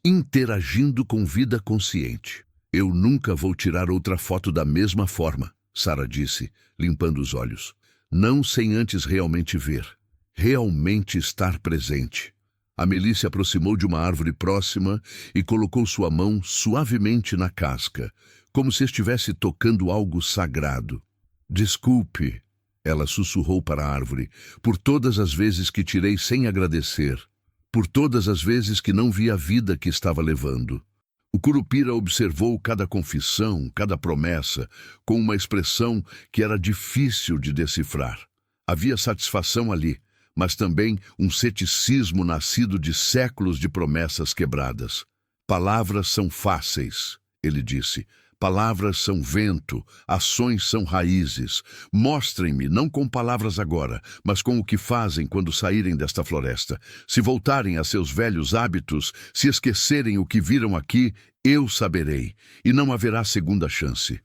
interagindo com vida consciente. Eu nunca vou tirar outra foto da mesma forma, Sarah disse, limpando os olhos. Não sem antes realmente ver. Realmente estar presente. Amélie se aproximou de uma árvore próxima e colocou sua mão suavemente na casca, como se estivesse tocando algo sagrado. Desculpe, ela sussurrou para a árvore, por todas as vezes que tirei sem agradecer. Por todas as vezes que não vi a vida que estava levando. O Curupira observou cada confissão, cada promessa, com uma expressão que era difícil de decifrar. Havia satisfação ali, mas também um ceticismo nascido de séculos de promessas quebradas. Palavras são fáceis, ele disse. Palavras são vento, ações são raízes. Mostrem-me, não com palavras agora, mas com o que fazem quando saírem desta floresta. Se voltarem a seus velhos hábitos, se esquecerem o que viram aqui, eu saberei, e não haverá segunda chance.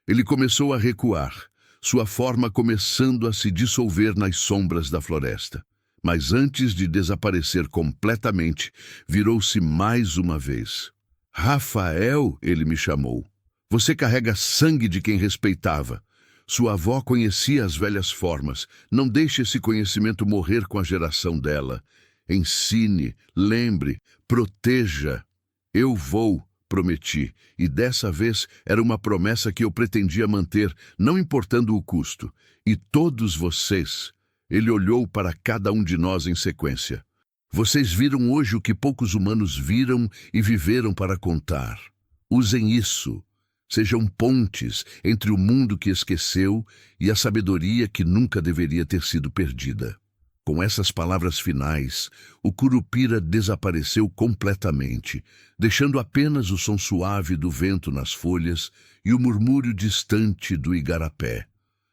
Ele começou a recuar, sua forma começando a se dissolver nas sombras da floresta. Mas antes de desaparecer completamente, virou-se mais uma vez. Rafael, ele me chamou. Você carrega sangue de quem respeitava. Sua avó conhecia as velhas formas. Não deixe esse conhecimento morrer com a geração dela. Ensine, lembre, proteja. Eu vou, prometi, e dessa vez era uma promessa que eu pretendia manter, não importando o custo. E todos vocês, ele olhou para cada um de nós em sequência. Vocês viram hoje o que poucos humanos viram e viveram para contar. Usem isso. Sejam pontes entre o mundo que esqueceu e a sabedoria que nunca deveria ter sido perdida. Com essas palavras finais, o Curupira desapareceu completamente, deixando apenas o som suave do vento nas folhas e o murmúrio distante do igarapé.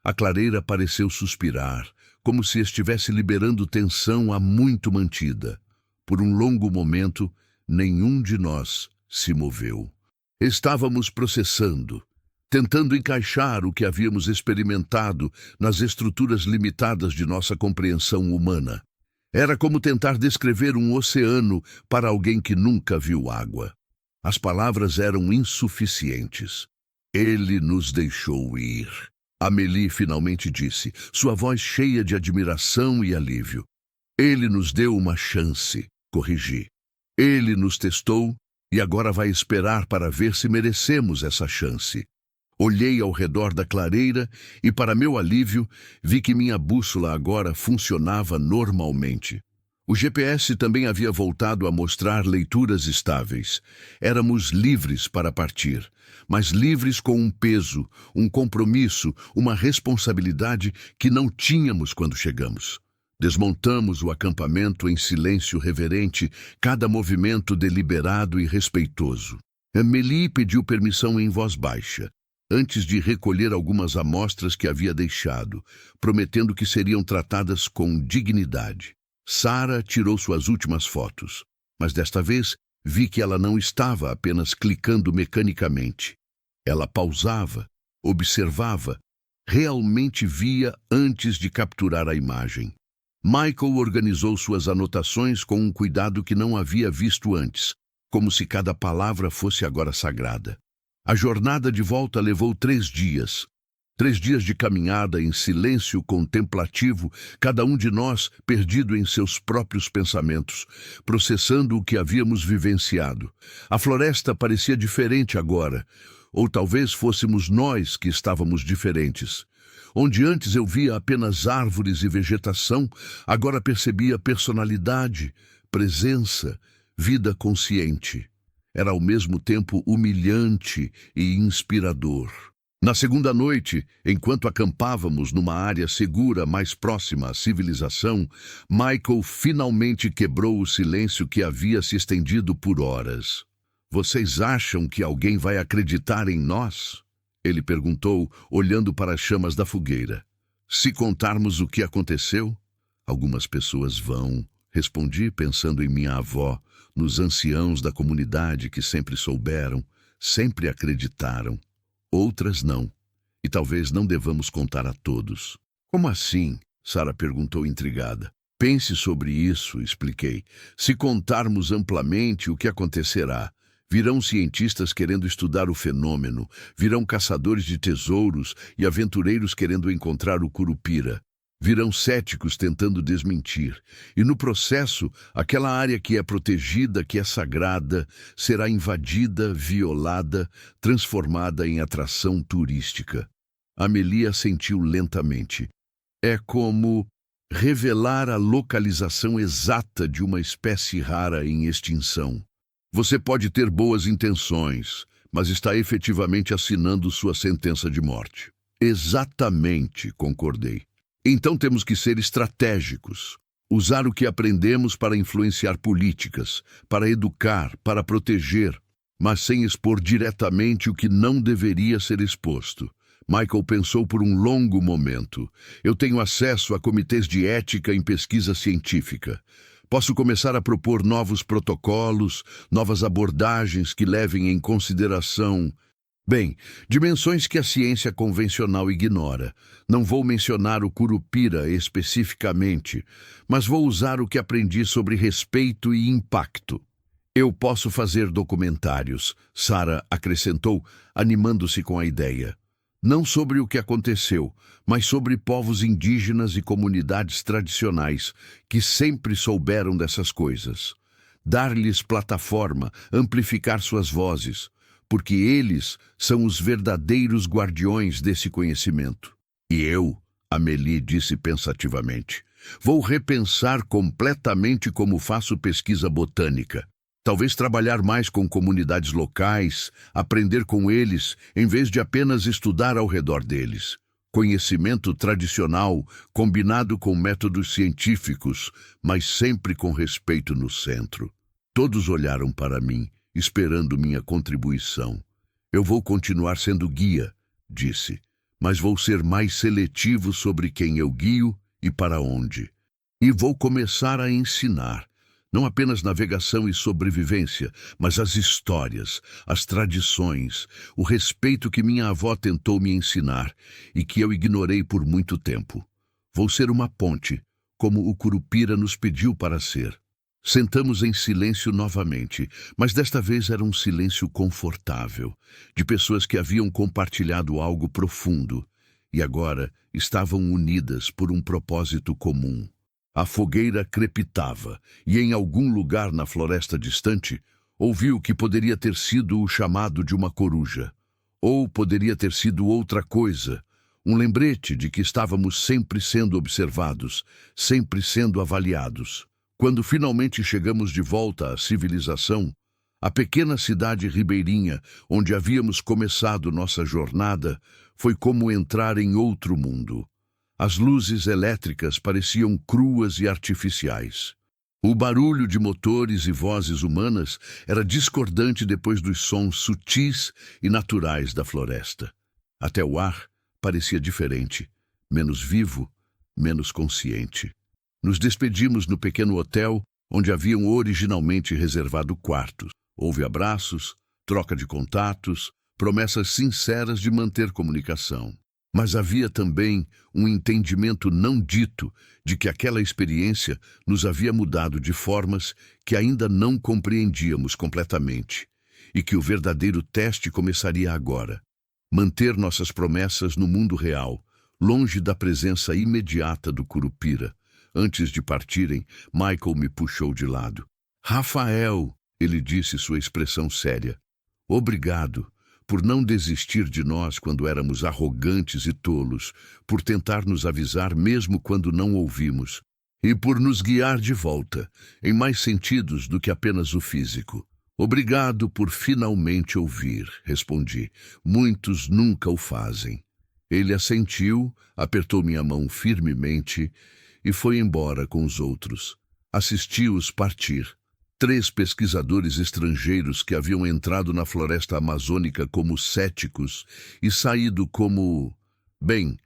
A clareira pareceu suspirar, como se estivesse liberando tensão há muito mantida. Por um longo momento, nenhum de nós se moveu. Estávamos processando, tentando encaixar o que havíamos experimentado nas estruturas limitadas de nossa compreensão humana. Era como tentar descrever um oceano para alguém que nunca viu água. As palavras eram insuficientes. Ele nos deixou ir. Amélie finalmente disse, sua voz cheia de admiração e alívio. Ele nos deu uma chance, corrigi. Ele nos testou e agora vai esperar para ver se merecemos essa chance. Olhei ao redor da clareira e, para meu alívio, vi que minha bússola agora funcionava normalmente. O GPS também havia voltado a mostrar leituras estáveis. Éramos livres para partir, mas livres com um peso, um compromisso, uma responsabilidade que não tínhamos quando chegamos. Desmontamos o acampamento em silêncio reverente, cada movimento deliberado e respeitoso. Amélie pediu permissão em voz baixa, antes de recolher algumas amostras que havia deixado, prometendo que seriam tratadas com dignidade. Sarah tirou suas últimas fotos, mas desta vez vi que ela não estava apenas clicando mecanicamente. Ela pausava, observava, realmente via antes de capturar a imagem. Michael organizou suas anotações com um cuidado que não havia visto antes, como se cada palavra fosse agora sagrada. A jornada de volta levou 3 dias. 3 dias de caminhada em silêncio contemplativo, cada um de nós perdido em seus próprios pensamentos, processando o que havíamos vivenciado. A floresta parecia diferente agora, ou talvez fôssemos nós que estávamos diferentes. Onde antes eu via apenas árvores e vegetação, agora percebia personalidade, presença, vida consciente. Era ao mesmo tempo humilhante e inspirador. Na segunda noite, enquanto acampávamos numa área segura mais próxima à civilização, Michael finalmente quebrou o silêncio que havia se estendido por horas. Vocês acham que alguém vai acreditar em nós? Ele perguntou, olhando para as chamas da fogueira. Se contarmos o que aconteceu? Algumas pessoas vão, respondi pensando em minha avó, nos anciãos da comunidade que sempre souberam, sempre acreditaram. Outras não, e talvez não devamos contar a todos. Como assim? Sarah perguntou intrigada. Pense sobre isso, expliquei. Se contarmos amplamente, o que acontecerá? Virão cientistas querendo estudar o fenômeno, virão caçadores de tesouros e aventureiros querendo encontrar o Curupira. Virão céticos tentando desmentir, e no processo, aquela área que é protegida, que é sagrada, será invadida, violada, transformada em atração turística. Amélie assentiu lentamente. É como revelar a localização exata de uma espécie rara em extinção. Você pode ter boas intenções, mas está efetivamente assinando sua sentença de morte. Exatamente, concordei. Então temos que ser estratégicos, usar o que aprendemos para influenciar políticas, para educar, para proteger, mas sem expor diretamente o que não deveria ser exposto. Michael pensou por um longo momento. Eu tenho acesso a comitês de ética em pesquisa científica. Posso começar a propor novos protocolos, novas abordagens que levem em consideração... Bem, dimensões que a ciência convencional ignora. Não vou mencionar o Curupira especificamente, mas vou usar o que aprendi sobre respeito e impacto. Eu posso fazer documentários, Sarah acrescentou, animando-se com a ideia. Não sobre o que aconteceu, mas sobre povos indígenas e comunidades tradicionais que sempre souberam dessas coisas. Dar-lhes plataforma, amplificar suas vozes, porque eles são os verdadeiros guardiões desse conhecimento. E eu, Amélie disse pensativamente, vou repensar completamente como faço pesquisa botânica. Talvez trabalhar mais com comunidades locais, aprender com eles, em vez de apenas estudar ao redor deles. Conhecimento tradicional, combinado com métodos científicos, mas sempre com respeito no centro. Todos olharam para mim, esperando minha contribuição. Eu vou continuar sendo guia, disse, mas vou ser mais seletivo sobre quem eu guio e para onde. E vou começar a ensinar, não apenas navegação e sobrevivência, mas as histórias, as tradições, o respeito que minha avó tentou me ensinar e que eu ignorei por muito tempo. Vou ser uma ponte, como o Curupira nos pediu para ser. Sentamos em silêncio novamente, mas desta vez era um silêncio confortável, de pessoas que haviam compartilhado algo profundo e agora estavam unidas por um propósito comum. A fogueira crepitava e em algum lugar na floresta distante ouvi o que poderia ter sido o chamado de uma coruja. Ou poderia ter sido outra coisa, um lembrete de que estávamos sempre sendo observados, sempre sendo avaliados. Quando finalmente chegamos de volta à civilização, a pequena cidade ribeirinha onde havíamos começado nossa jornada foi como entrar em outro mundo. As luzes elétricas pareciam cruas e artificiais. O barulho de motores e vozes humanas era discordante depois dos sons sutis e naturais da floresta. Até o ar parecia diferente, menos vivo, menos consciente. Nos despedimos no pequeno hotel onde haviam originalmente reservado quartos. Houve abraços, troca de contatos, promessas sinceras de manter comunicação. Mas havia também um entendimento não dito de que aquela experiência nos havia mudado de formas que ainda não compreendíamos completamente e que o verdadeiro teste começaria agora. Manter nossas promessas no mundo real, longe da presença imediata do Curupira. Antes de partirem, Michael me puxou de lado. "Rafael", ele disse, sua expressão séria. "Obrigado por não desistir de nós quando éramos arrogantes e tolos, por tentar nos avisar mesmo quando não ouvimos, e por nos guiar de volta, em mais sentidos do que apenas o físico." "Obrigado por finalmente ouvir", respondi. "Muitos nunca o fazem." Ele assentiu, apertou minha mão firmemente e foi embora com os outros. Assisti-os partir. 3 pesquisadores estrangeiros que haviam entrado na floresta amazônica como céticos e saído como, bem,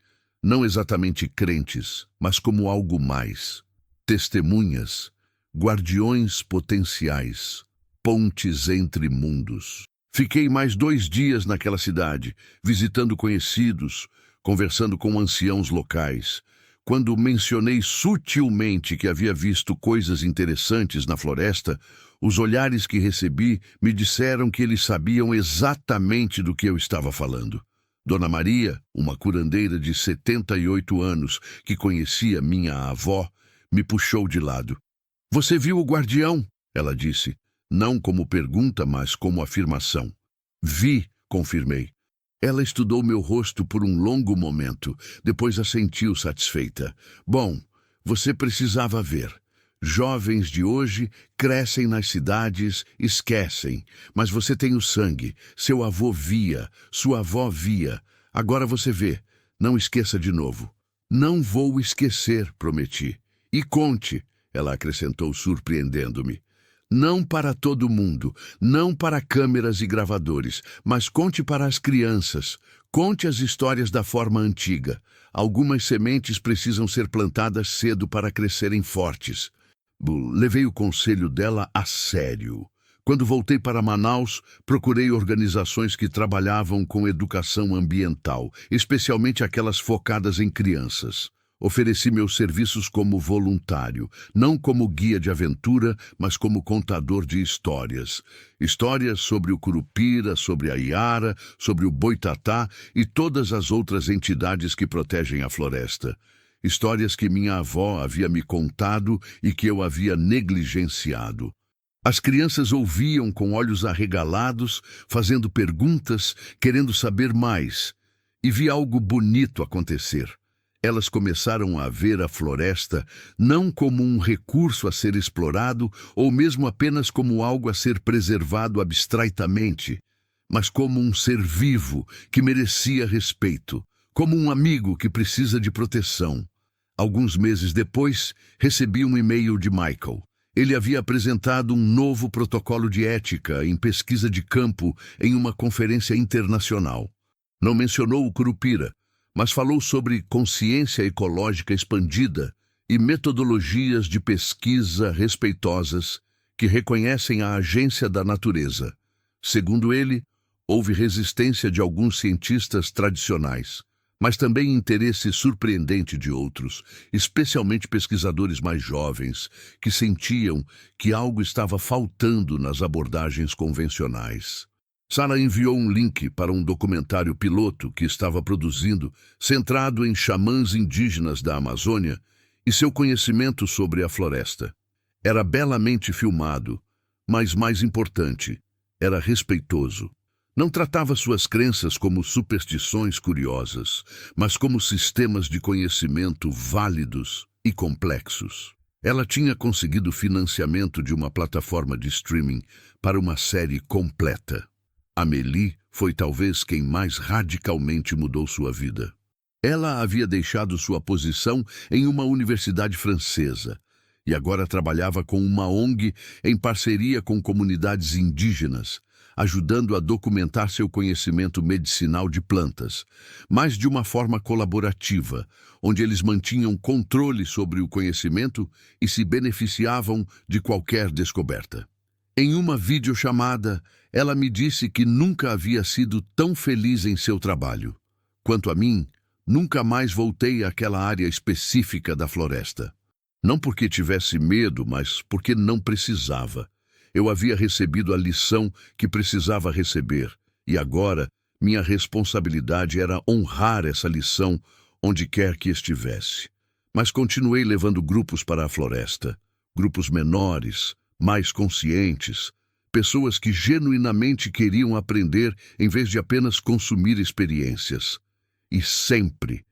não exatamente crentes, mas como algo mais. Testemunhas, guardiões potenciais, pontes entre mundos. Fiquei mais 2 dias naquela cidade, visitando conhecidos, conversando com anciãos locais. Quando mencionei sutilmente que havia visto coisas interessantes na floresta, os olhares que recebi me disseram que eles sabiam exatamente do que eu estava falando. Dona Maria, uma curandeira de 78 anos, que conhecia minha avó, me puxou de lado. "Você viu o guardião?" ela disse, não como pergunta, mas como afirmação. "Vi", confirmei. Ela estudou meu rosto por um longo momento, depois assentiu satisfeita. "Bom, você precisava ver. Jovens de hoje crescem nas cidades, esquecem, mas você tem o sangue. Seu avô via, sua avó via. Agora você vê. Não esqueça de novo." "Não vou esquecer", prometi. "E conte", ela acrescentou, surpreendendo-me. "Não para todo mundo, não para câmeras e gravadores, mas conte para as crianças. Conte as histórias da forma antiga. Algumas sementes precisam ser plantadas cedo para crescerem fortes." Levei o conselho dela a sério. Quando voltei para Manaus, procurei organizações que trabalhavam com educação ambiental, especialmente aquelas focadas em crianças. Ofereci meus serviços como voluntário, não como guia de aventura, mas como contador de histórias. Histórias sobre o Curupira, sobre a Iara, sobre o Boitatá e todas as outras entidades que protegem a floresta. Histórias que minha avó havia me contado e que eu havia negligenciado. As crianças ouviam com olhos arregalados, fazendo perguntas, querendo saber mais. E vi algo bonito acontecer. Elas começaram a ver a floresta não como um recurso a ser explorado ou mesmo apenas como algo a ser preservado abstraitamente, mas como um ser vivo que merecia respeito, como um amigo que precisa de proteção. Alguns meses depois, recebi um e-mail de Michael. Ele havia apresentado um novo protocolo de ética em pesquisa de campo em uma conferência internacional. Não mencionou o Curupira, mas falou sobre consciência ecológica expandida e metodologias de pesquisa respeitosas que reconhecem a agência da natureza. Segundo ele, houve resistência de alguns cientistas tradicionais, mas também interesse surpreendente de outros, especialmente pesquisadores mais jovens, que sentiam que algo estava faltando nas abordagens convencionais. Sarah enviou um link para um documentário piloto que estava produzindo, centrado em xamãs indígenas da Amazônia e seu conhecimento sobre a floresta. Era belamente filmado, mas mais importante, era respeitoso. Não tratava suas crenças como superstições curiosas, mas como sistemas de conhecimento válidos e complexos. Ela tinha conseguido financiamento de uma plataforma de streaming para uma série completa. Amélie foi talvez quem mais radicalmente mudou sua vida. Ela havia deixado sua posição em uma universidade francesa e agora trabalhava com uma ONG em parceria com comunidades indígenas, ajudando a documentar seu conhecimento medicinal de plantas, mas de uma forma colaborativa, onde eles mantinham controle sobre o conhecimento e se beneficiavam de qualquer descoberta. Em uma videochamada, ela me disse que nunca havia sido tão feliz em seu trabalho. Quanto a mim, nunca mais voltei àquela área específica da floresta. Não porque tivesse medo, mas porque não precisava. Eu havia recebido a lição que precisava receber, e agora minha responsabilidade era honrar essa lição onde quer que estivesse. Mas continuei levando grupos para a floresta, grupos menores, mais conscientes, pessoas que genuinamente queriam aprender em vez de apenas consumir experiências. E sempre,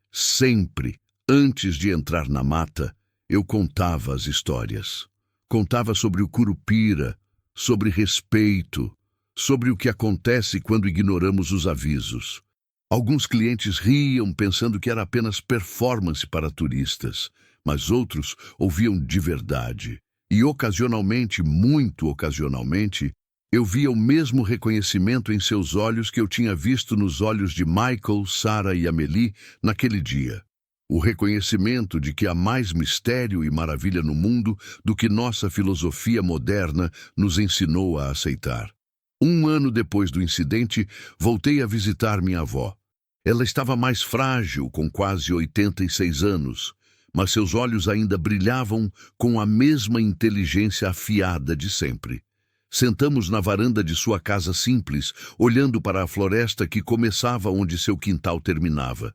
antes de entrar na mata, eu contava as histórias. Contava sobre o Curupira, sobre respeito, sobre o que acontece quando ignoramos os avisos. Alguns clientes riam pensando que era apenas performance para turistas, mas outros ouviam de verdade. E ocasionalmente, muito ocasionalmente, eu via o mesmo reconhecimento em seus olhos que eu tinha visto nos olhos de Michael, Sarah e Amélie naquele dia. O reconhecimento de que há mais mistério e maravilha no mundo do que nossa filosofia moderna nos ensinou a aceitar. 1 ano depois do incidente, voltei a visitar minha avó. Ela estava mais frágil, com quase 86 anos, mas seus olhos ainda brilhavam com a mesma inteligência afiada de sempre. Sentamos na varanda de sua casa simples, olhando para a floresta que começava onde seu quintal terminava.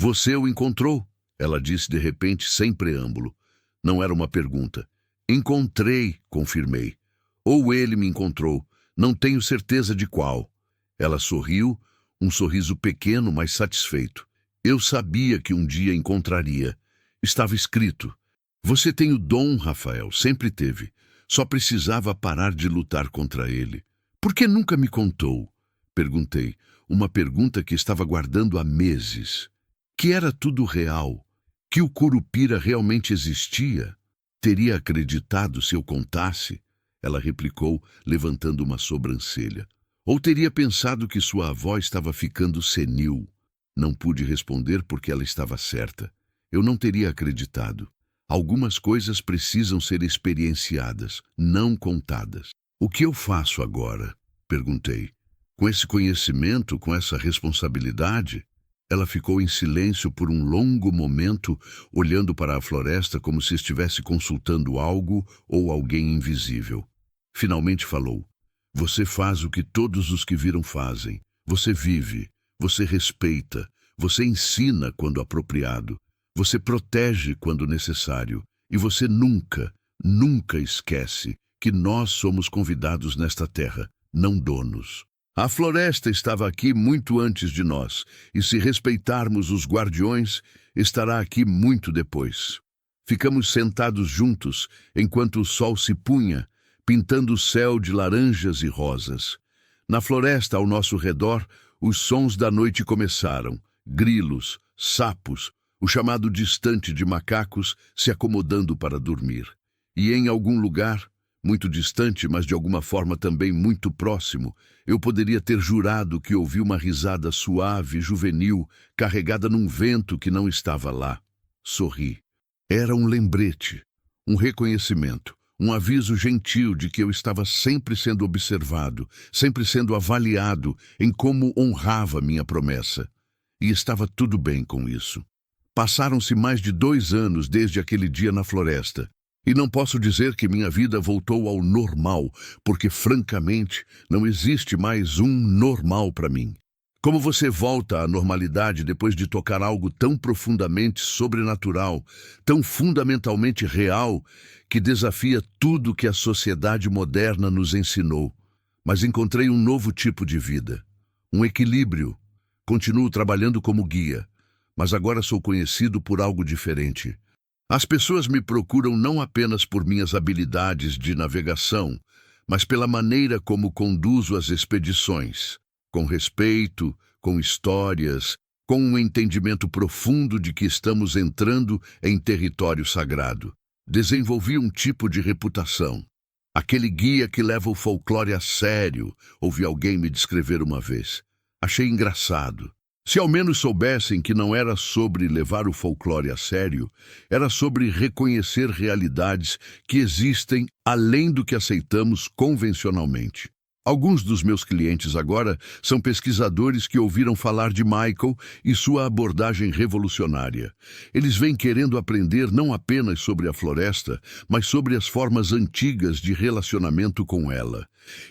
"Você o encontrou?" Ela disse de repente, sem preâmbulo. Não era uma pergunta. "Encontrei", confirmei. "Ou ele me encontrou. Não tenho certeza de qual." Ela sorriu, um sorriso pequeno, mas satisfeito. Eu sabia que um dia encontraria. Estava escrito. "Você tem o dom, Rafael, sempre teve. Só precisava parar de lutar contra ele." "Por que nunca me contou?" Perguntei, uma pergunta que estava guardando há meses. Que era tudo real, que o Curupira realmente existia. "Teria acreditado se eu contasse?" Ela replicou, levantando uma sobrancelha. "Ou teria pensado que sua avó estava ficando senil?" Não pude responder porque ela estava certa. Eu não teria acreditado. Algumas coisas precisam ser experienciadas, não contadas. "O que eu faço agora?" perguntei. "Com esse conhecimento, com essa responsabilidade?" Ela ficou em silêncio por um longo momento, olhando para a floresta como se estivesse consultando algo ou alguém invisível. Finalmente falou. "Você faz o que todos os que viram fazem. Você vive, você respeita, você ensina quando apropriado, você protege quando necessário, e você nunca esquece que nós somos convidados nesta terra, não donos. A floresta estava aqui muito antes de nós, e se respeitarmos os guardiões, estará aqui muito depois." Ficamos sentados juntos, enquanto o sol se punha, pintando o céu de laranjas e rosas. Na floresta ao nosso redor, os sons da noite começaram. Grilos, sapos, o chamado distante de macacos se acomodando para dormir. E em algum lugar, muito distante, mas de alguma forma também muito próximo, eu poderia ter jurado que ouvi uma risada suave, juvenil, carregada num vento que não estava lá. Sorri. Era um lembrete, um reconhecimento, um aviso gentil de que eu estava sempre sendo observado, sempre sendo avaliado em como honrava minha promessa. e estava tudo bem com isso. Passaram-se mais de 2 anos desde aquele dia na floresta, e não posso dizer que minha vida voltou ao normal, porque, francamente, não existe mais um normal para mim. Como você volta à normalidade depois de tocar algo tão profundamente sobrenatural, tão fundamentalmente real, que desafia tudo que a sociedade moderna nos ensinou? Mas encontrei um novo tipo de vida, um equilíbrio. Continuo trabalhando como guia, mas agora sou conhecido por algo diferente. As pessoas me procuram não apenas por minhas habilidades de navegação, mas pela maneira como conduzo as expedições, com respeito, com histórias, com um entendimento profundo de que estamos entrando em território sagrado. Desenvolvi um tipo de reputação. Aquele guia que leva o folclore a sério, ouvi alguém me descrever uma vez. Achei engraçado. Se ao menos soubessem que não era sobre levar o folclore a sério, era sobre reconhecer realidades que existem além do que aceitamos convencionalmente. Alguns dos meus clientes agora são pesquisadores que ouviram falar de Michael e sua abordagem revolucionária. Eles vêm querendo aprender não apenas sobre a floresta, mas sobre as formas antigas de relacionamento com ela.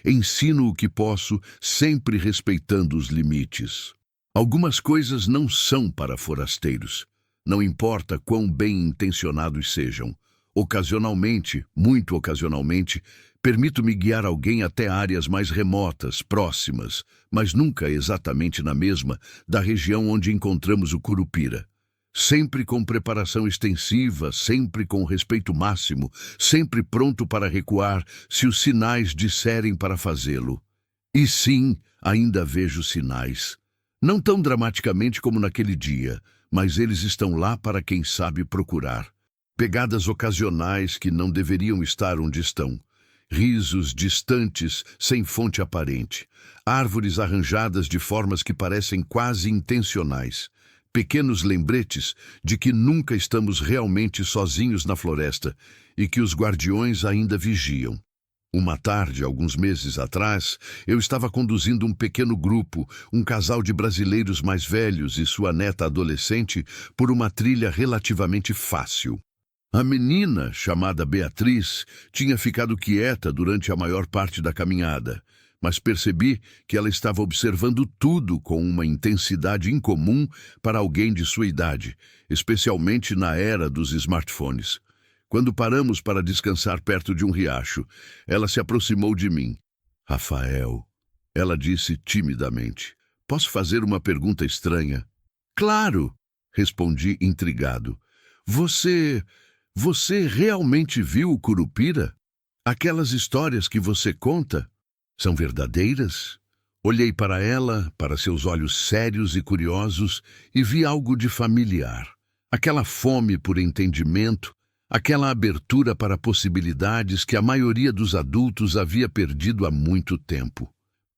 Ensino o que posso, sempre respeitando os limites. Algumas coisas não são para forasteiros. Não importa quão bem intencionados sejam. Ocasionalmente, muito ocasionalmente, permito-me guiar alguém até áreas mais remotas, próximas, mas nunca exatamente na mesma, da região onde encontramos o Curupira. Sempre com preparação extensiva, sempre com respeito máximo, sempre pronto para recuar se os sinais disserem para fazê-lo. E sim, ainda vejo sinais. Não tão dramaticamente como naquele dia, mas eles estão lá para quem sabe procurar. Pegadas ocasionais que não deveriam estar onde estão. Risos distantes, sem fonte aparente. Árvores arranjadas de formas que parecem quase intencionais. Pequenos lembretes de que nunca estamos realmente sozinhos na floresta e que os guardiões ainda vigiam. Uma tarde, alguns meses atrás, eu estava conduzindo um pequeno grupo, um casal de brasileiros mais velhos e sua neta adolescente, por uma trilha relativamente fácil. A menina, chamada Beatriz, tinha ficado quieta durante a maior parte da caminhada, mas percebi que ela estava observando tudo com uma intensidade incomum para alguém de sua idade, especialmente na era dos smartphones. Quando paramos para descansar perto de um riacho, ela se aproximou de mim. Rafael, ela disse timidamente, posso fazer uma pergunta estranha? Claro, respondi intrigado. Você realmente viu o Curupira? Aquelas histórias que você conta são verdadeiras? Olhei para ela, para seus olhos sérios e curiosos, e vi algo de familiar. Aquela fome por entendimento, aquela abertura para possibilidades que a maioria dos adultos havia perdido há muito tempo.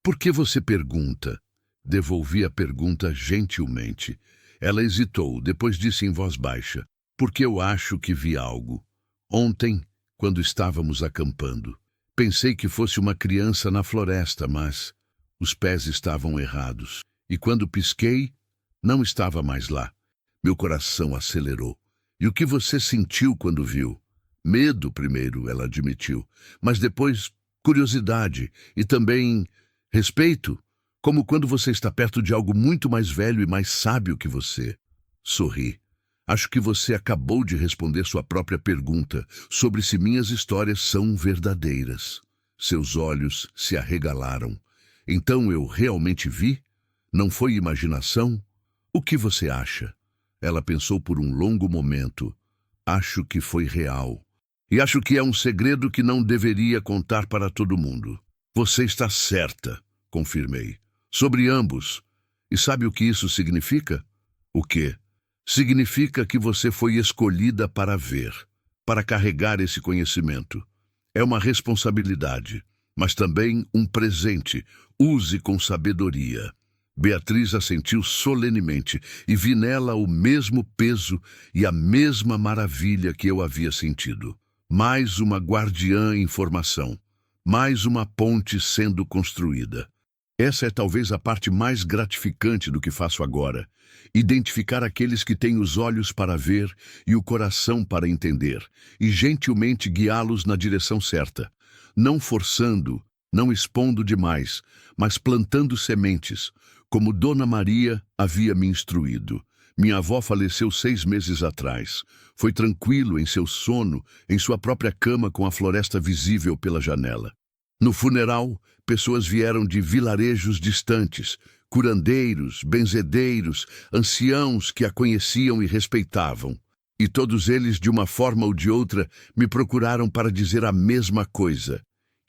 Por que você pergunta? Devolvi a pergunta gentilmente. Ela hesitou, depois disse em voz baixa. Porque eu acho que vi algo. Ontem, quando estávamos acampando, pensei que fosse uma criança na floresta, mas os pés estavam errados. E quando pisquei, não estava mais lá. Meu coração acelerou. E o que você sentiu quando viu? Medo primeiro, ela admitiu, mas depois curiosidade e também respeito, como quando você está perto de algo muito mais velho e mais sábio que você. Sorri. Acho que você acabou de responder sua própria pergunta sobre se minhas histórias são verdadeiras. Seus olhos se arregalaram. Então eu realmente vi? Não foi imaginação? O que você acha? Ela pensou por um longo momento. Acho que foi real. E acho que é um segredo que não deveria contar para todo mundo. Você está certa, confirmei. Sobre ambos. E sabe o que isso significa? O quê? Significa que você foi escolhida para ver, para carregar esse conhecimento. É uma responsabilidade, mas também um presente. Use com sabedoria. Beatriz assentiu solenemente e vi nela o mesmo peso e a mesma maravilha que eu havia sentido. Mais uma guardiã em formação, mais uma ponte sendo construída. Essa é talvez a parte mais gratificante do que faço agora. Identificar aqueles que têm os olhos para ver e o coração para entender, e gentilmente guiá-los na direção certa. Não forçando, não expondo demais, mas plantando sementes, como Dona Maria havia me instruído. Minha avó faleceu 6 meses atrás. Foi tranquilo em seu sono, em sua própria cama com a floresta visível pela janela. No funeral, pessoas vieram de vilarejos distantes, curandeiros, benzedeiros, anciãos que a conheciam e respeitavam. E todos eles, de uma forma ou de outra, me procuraram para dizer a mesma coisa,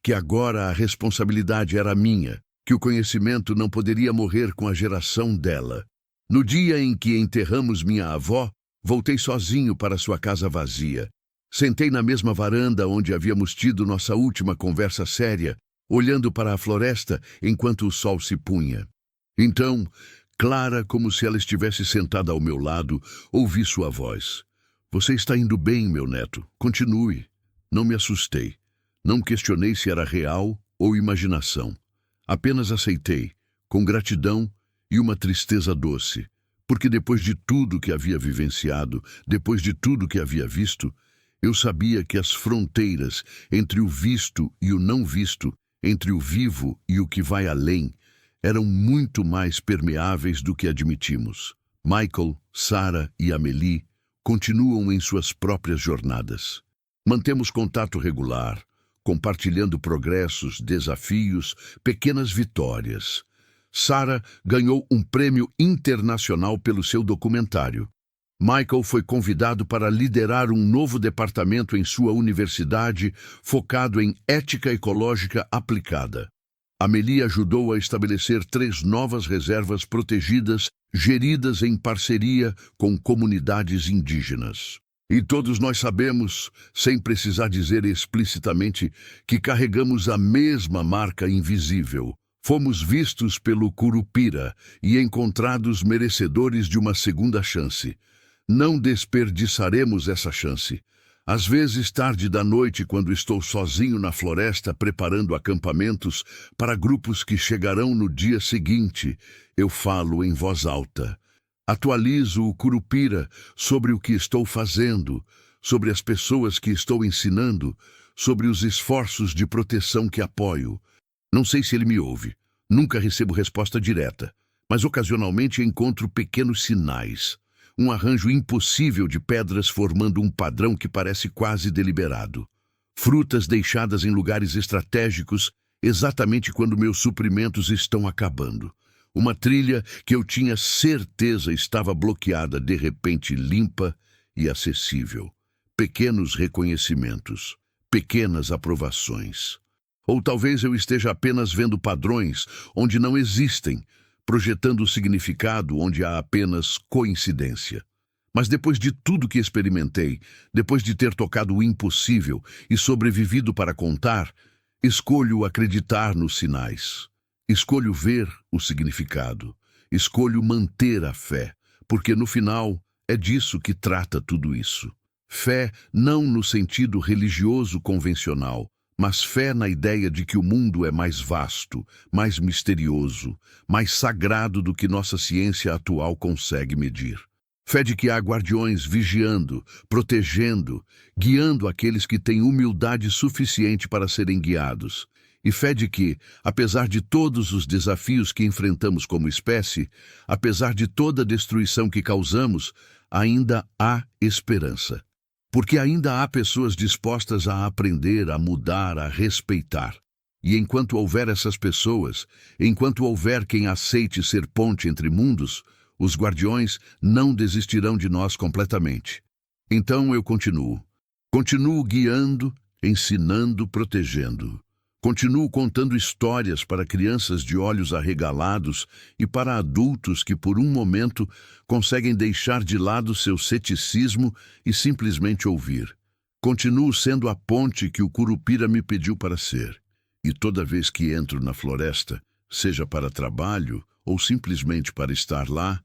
que agora a responsabilidade era minha, que o conhecimento não poderia morrer com a geração dela. No dia em que enterramos minha avó, voltei sozinho para sua casa vazia. Sentei na mesma varanda onde havíamos tido nossa última conversa séria, olhando para a floresta enquanto o sol se punha. Então, clara como se ela estivesse sentada ao meu lado, ouvi sua voz. Você está indo bem, meu neto. Continue. Não me assustei. Não questionei se era real ou imaginação. Apenas aceitei, com gratidão e uma tristeza doce, porque depois de tudo que havia vivenciado, depois de tudo que havia visto, eu sabia que as fronteiras entre o visto e o não visto, entre o vivo e o que vai além, eram muito mais permeáveis do que admitimos. Michael, Sarah e Amélie continuam em suas próprias jornadas. Mantemos contato regular, compartilhando progressos, desafios, pequenas vitórias. Sarah ganhou um prêmio internacional pelo seu documentário. Michael foi convidado para liderar um novo departamento em sua universidade focado em ética ecológica aplicada. Amélie ajudou a estabelecer 3 novas reservas protegidas, geridas em parceria com comunidades indígenas. E todos nós sabemos, sem precisar dizer explicitamente, que carregamos a mesma marca invisível. Fomos vistos pelo Curupira e encontrados merecedores de uma segunda chance. Não desperdiçaremos essa chance. Às vezes, tarde da noite, quando estou sozinho na floresta preparando acampamentos para grupos que chegarão no dia seguinte, eu falo em voz alta. Atualizo o Curupira sobre o que estou fazendo, sobre as pessoas que estou ensinando, sobre os esforços de proteção que apoio. Não sei se ele me ouve. Nunca recebo resposta direta, mas ocasionalmente encontro pequenos sinais. Um arranjo impossível de pedras formando um padrão que parece quase deliberado. Frutas deixadas em lugares estratégicos exatamente quando meus suprimentos estão acabando. Uma trilha que eu tinha certeza estava bloqueada, de repente limpa e acessível. Pequenos reconhecimentos, pequenas aprovações. Ou talvez eu esteja apenas vendo padrões onde não existem, projetando significado onde há apenas coincidência. Mas depois de tudo que experimentei, depois de ter tocado o impossível e sobrevivido para contar, escolho acreditar nos sinais. Escolho ver o significado. Escolho manter a fé, porque no final é disso que trata tudo isso. Fé não no sentido religioso convencional, mas fé na ideia de que o mundo é mais vasto, mais misterioso, mais sagrado do que nossa ciência atual consegue medir. Fé de que há guardiões vigiando, protegendo, guiando aqueles que têm humildade suficiente para serem guiados. E fé de que, apesar de todos os desafios que enfrentamos como espécie, apesar de toda a destruição que causamos, ainda há esperança. Porque ainda há pessoas dispostas a aprender, a mudar, a respeitar. E enquanto houver essas pessoas, enquanto houver quem aceite ser ponte entre mundos, os guardiões não desistirão de nós completamente. Então eu continuo. Continuo guiando, ensinando, protegendo. Continuo contando histórias para crianças de olhos arregalados e para adultos que, por um momento, conseguem deixar de lado seu ceticismo e simplesmente ouvir. Continuo sendo a ponte que o Curupira me pediu para ser. E toda vez que entro na floresta, seja para trabalho ou simplesmente para estar lá,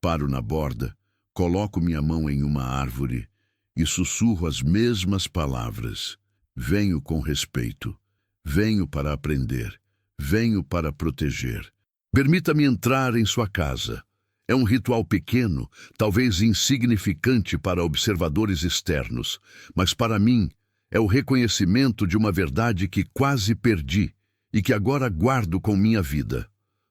paro na borda, coloco minha mão em uma árvore e sussurro as mesmas palavras. Venho com respeito. Venho para aprender. venho para proteger. Permita-me entrar em sua casa. É um ritual pequeno, talvez insignificante para observadores externos, mas para mim é o reconhecimento de uma verdade que quase perdi e que agora guardo com minha vida.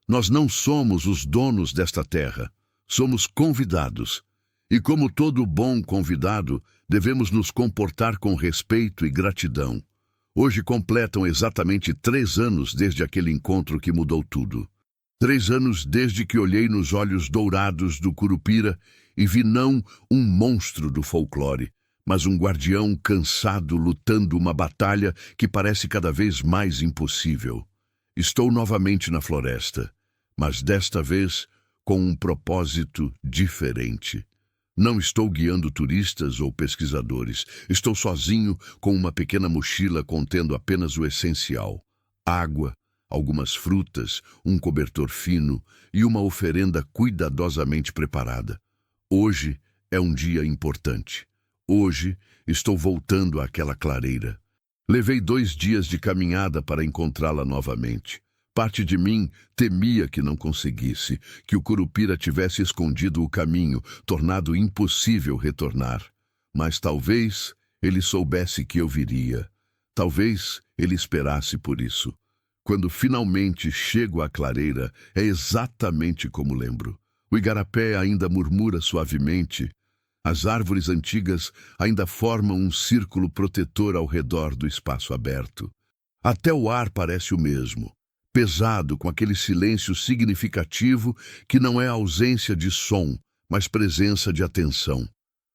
Nós não somos os donos desta terra, somos convidados. E como todo bom convidado, devemos nos comportar com respeito e gratidão. Hoje completam exatamente 3 anos desde aquele encontro que mudou tudo. 3 anos desde que olhei nos olhos dourados do Curupira e vi não um monstro do folclore, mas um guardião cansado lutando uma batalha que parece cada vez mais impossível. Estou novamente na floresta, mas desta vez com um propósito diferente. Não estou guiando turistas ou pesquisadores. Estou sozinho com uma pequena mochila contendo apenas o essencial: água, algumas frutas, um cobertor fino e uma oferenda cuidadosamente preparada. Hoje é um dia importante. Hoje estou voltando àquela clareira. Levei 2 dias de caminhada para encontrá-la novamente. Parte de mim temia que não conseguisse, que o Curupira tivesse escondido o caminho, tornado impossível retornar. Mas talvez ele soubesse que eu viria. Talvez ele esperasse por isso. Quando finalmente chego à clareira, é exatamente como lembro. O igarapé ainda murmura suavemente. As árvores antigas ainda formam um círculo protetor ao redor do espaço aberto. Até o ar parece o mesmo, pesado, com aquele silêncio significativo que não é ausência de som, mas presença de atenção.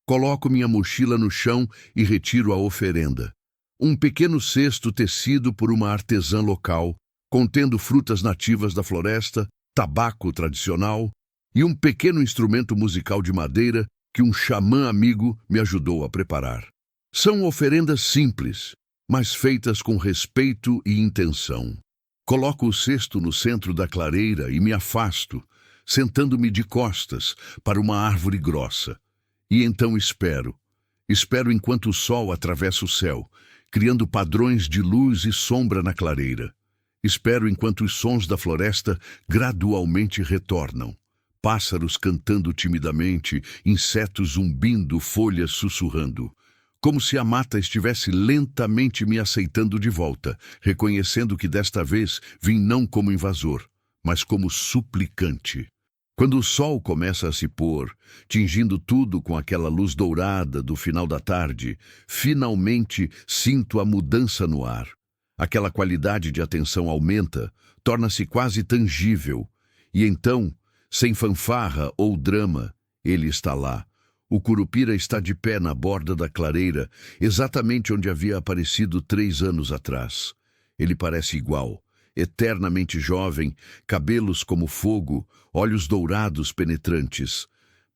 Coloco minha mochila no chão e retiro a oferenda. Um pequeno cesto tecido por uma artesã local, contendo frutas nativas da floresta, tabaco tradicional e um pequeno instrumento musical de madeira que um xamã amigo me ajudou a preparar. São oferendas simples, mas feitas com respeito e intenção. Coloco o cesto no centro da clareira e me afasto, sentando-me de costas para uma árvore grossa. E então espero. Espero enquanto o sol atravessa o céu, criando padrões de luz e sombra na clareira. Espero enquanto os sons da floresta gradualmente retornam. Pássaros cantando timidamente, insetos zumbindo, folhas sussurrando. Como se a mata estivesse lentamente me aceitando de volta, reconhecendo que desta vez vim não como invasor, mas como suplicante. Quando o sol começa a se pôr, tingindo tudo com aquela luz dourada do final da tarde, finalmente sinto a mudança no ar. Aquela qualidade de atenção aumenta, torna-se quase tangível. E então, sem fanfarra ou drama, ele está lá. O Curupira está de pé na borda da clareira, exatamente onde havia aparecido 3 anos atrás. Ele parece igual, eternamente jovem, cabelos como fogo, olhos dourados penetrantes.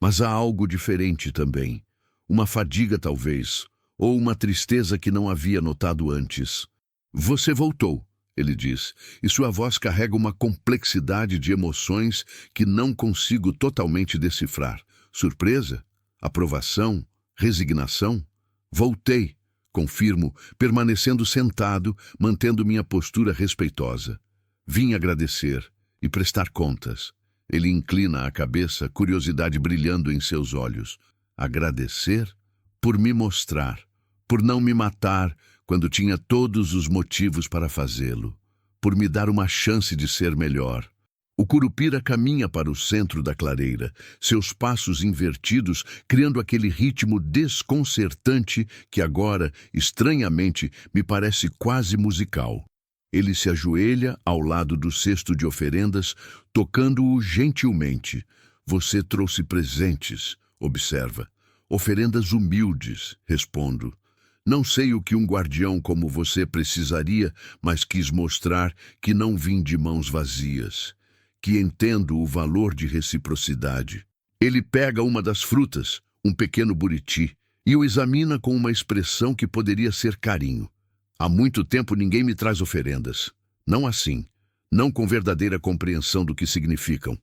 Mas há algo diferente também. Uma fadiga, talvez, ou uma tristeza que não havia notado antes. Você voltou, ele diz, e sua voz carrega uma complexidade de emoções que não consigo totalmente decifrar. Surpresa? Aprovação? Resignação? Voltei, confirmo, permanecendo sentado, mantendo minha postura respeitosa. Vim agradecer e prestar contas. Ele inclina a cabeça, curiosidade brilhando em seus olhos. Agradecer? Por me mostrar, por não me matar quando tinha todos os motivos para fazê-lo, por me dar uma chance de ser melhor. O Curupira caminha para o centro da clareira, seus passos invertidos criando aquele ritmo desconcertante que agora, estranhamente, me parece quase musical. Ele se ajoelha ao lado do cesto de oferendas, tocando-o gentilmente. Você trouxe presentes, observa. Oferendas humildes, respondo. Não sei o que um guardião como você precisaria, mas quis mostrar que não vim de mãos vazias, que entendo o valor de reciprocidade. Ele pega uma das frutas, um pequeno buriti, e o examina com uma expressão que poderia ser carinho. Há muito tempo ninguém me traz oferendas. Não assim, não com verdadeira compreensão do que significam.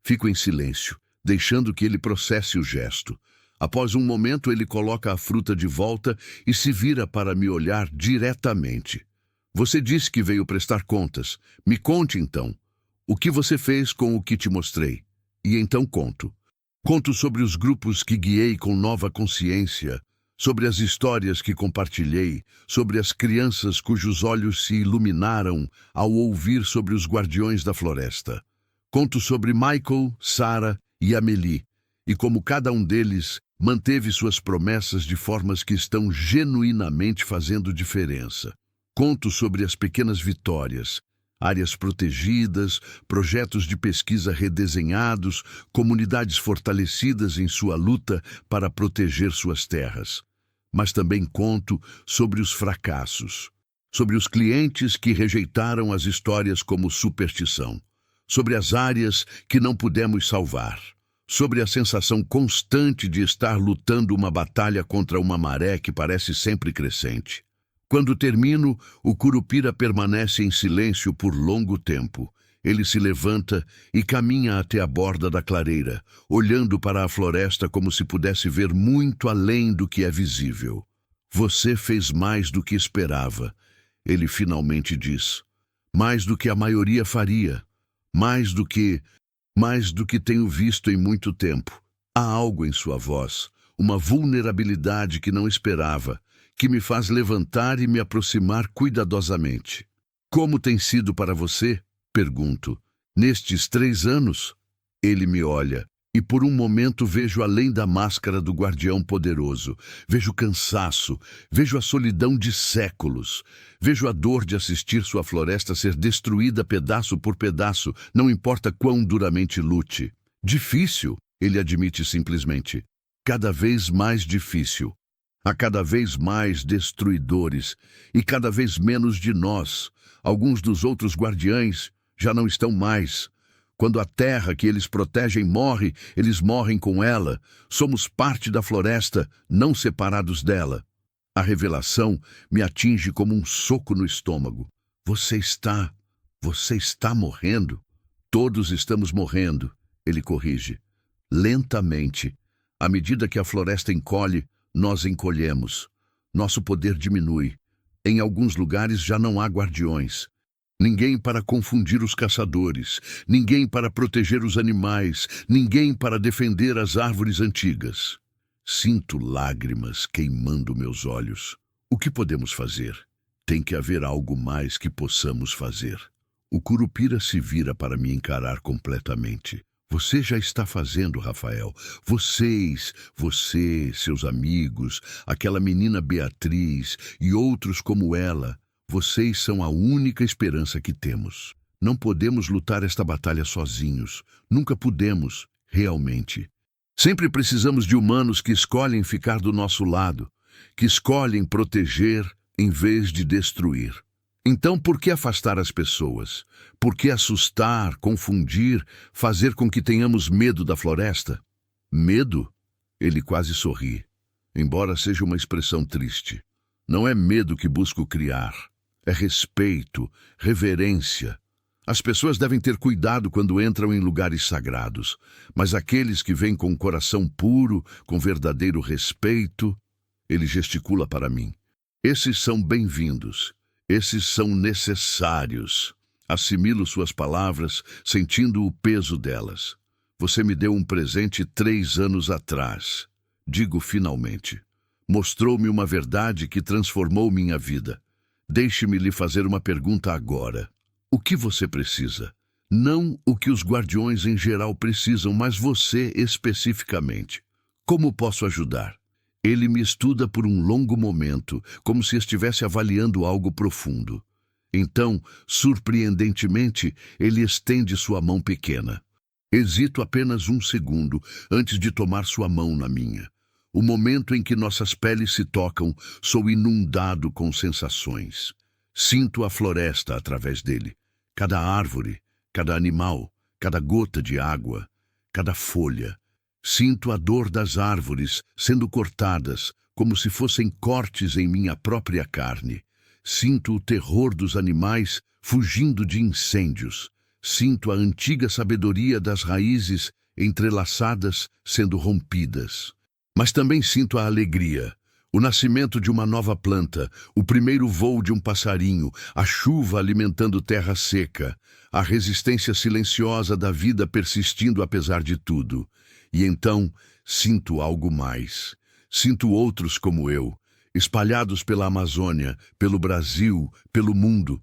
Fico em silêncio, deixando que ele processe o gesto. Após um momento, ele coloca a fruta de volta e se vira para me olhar diretamente. Você disse que veio prestar contas. Me conte, então, o que você fez com o que te mostrei. E então conto. Conto sobre os grupos que guiei com nova consciência, sobre as histórias que compartilhei, sobre as crianças cujos olhos se iluminaram ao ouvir sobre os guardiões da floresta. Conto sobre Michael, Sarah e Amélie, e como cada um deles manteve suas promessas de formas que estão genuinamente fazendo diferença. Conto sobre as pequenas vitórias, áreas protegidas, projetos de pesquisa redesenhados, comunidades fortalecidas em sua luta para proteger suas terras. Mas também conto sobre os fracassos, sobre os clientes que rejeitaram as histórias como superstição, sobre as áreas que não pudemos salvar, sobre a sensação constante de estar lutando uma batalha contra uma maré que parece sempre crescente. Quando termino, o Curupira permanece em silêncio por longo tempo. Ele se levanta e caminha até a borda da clareira, olhando para a floresta como se pudesse ver muito além do que é visível. Você fez mais do que esperava, ele finalmente diz. Mais do que a maioria faria. Mais do que tenho visto em muito tempo. Há algo em sua voz, uma vulnerabilidade que não esperava, que me faz levantar e me aproximar cuidadosamente. Como tem sido para você? Pergunto. Nestes 3 anos? Ele me olha, e por um momento vejo além da máscara do guardião poderoso. Vejo cansaço, vejo a solidão de séculos. Vejo a dor de assistir sua floresta ser destruída pedaço por pedaço, não importa quão duramente lute. Difícil, ele admite simplesmente. Cada vez mais difícil. Há cada vez mais destruidores e cada vez menos de nós. Alguns dos outros guardiães já não estão mais. Quando a terra que eles protegem morre, eles morrem com ela. Somos parte da floresta, não separados dela. A revelação me atinge como um soco no estômago. Você está morrendo? Todos estamos morrendo, ele corrige. Lentamente, à medida que a floresta encolhe, nós encolhemos. Nosso poder diminui. Em alguns lugares já não há guardiões. Ninguém para confundir os caçadores, ninguém para proteger os animais, ninguém para defender as árvores antigas. Sinto lágrimas queimando meus olhos. O que podemos fazer? Tem que haver algo mais que possamos fazer. O Curupira se vira para me encarar completamente. Você já está fazendo, Rafael. Você, seus amigos, aquela menina Beatriz e outros como ela. Vocês são a única esperança que temos. Não podemos lutar esta batalha sozinhos. Nunca pudemos, realmente. Sempre precisamos de humanos que escolhem ficar do nosso lado, que escolhem proteger em vez de destruir. Então, por que afastar as pessoas? Por que assustar, confundir, fazer com que tenhamos medo da floresta? Medo? Ele quase sorri, embora seja uma expressão triste. Não é medo que busco criar. É respeito, reverência. As pessoas devem ter cuidado quando entram em lugares sagrados, mas aqueles que vêm com o coração puro, com verdadeiro respeito, ele gesticula para mim. Esses são bem-vindos. Esses são necessários. Assimilo suas palavras, sentindo o peso delas. Você me deu um presente 3 anos atrás. Digo finalmente. Mostrou-me uma verdade que transformou minha vida. Deixe-me lhe fazer uma pergunta agora. O que você precisa? Não o que os guardiões em geral precisam, mas você especificamente. Como posso ajudar? Ele me estuda por um longo momento, como se estivesse avaliando algo profundo. Então, surpreendentemente, ele estende sua mão pequena. Hesito apenas 1 segundo antes de tomar sua mão na minha. O momento em que nossas peles se tocam, sou inundado com sensações. Sinto a floresta através dele. Cada árvore, cada animal, cada gota de água, cada folha. Sinto a dor das árvores sendo cortadas, como se fossem cortes em minha própria carne. Sinto o terror dos animais fugindo de incêndios. Sinto a antiga sabedoria das raízes entrelaçadas sendo rompidas. Mas também sinto a alegria, O nascimento de uma nova planta, o primeiro voo de um passarinho, a chuva alimentando terra seca, a resistência silenciosa da vida persistindo apesar de tudo. E então sinto algo mais. Sinto outros como eu, espalhados pela Amazônia, pelo Brasil, pelo mundo,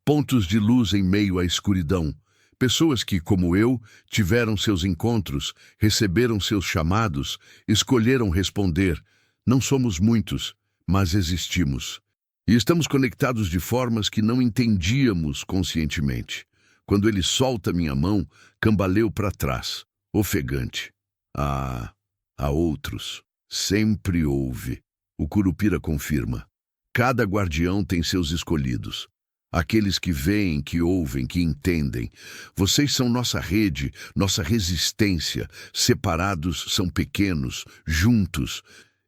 pontos de luz em meio à escuridão. Pessoas que, como eu, tiveram seus encontros, receberam seus chamados, escolheram responder. Não somos muitos, mas existimos. E estamos conectados de formas que não entendíamos conscientemente. Quando ele solta minha mão, cambaleio para trás, ofegante. Há outros. Sempre houve. O Curupira confirma. Cada guardião tem seus escolhidos. Aqueles que veem, que ouvem, que entendem. Vocês são nossa rede, nossa resistência. Separados são pequenos, juntos.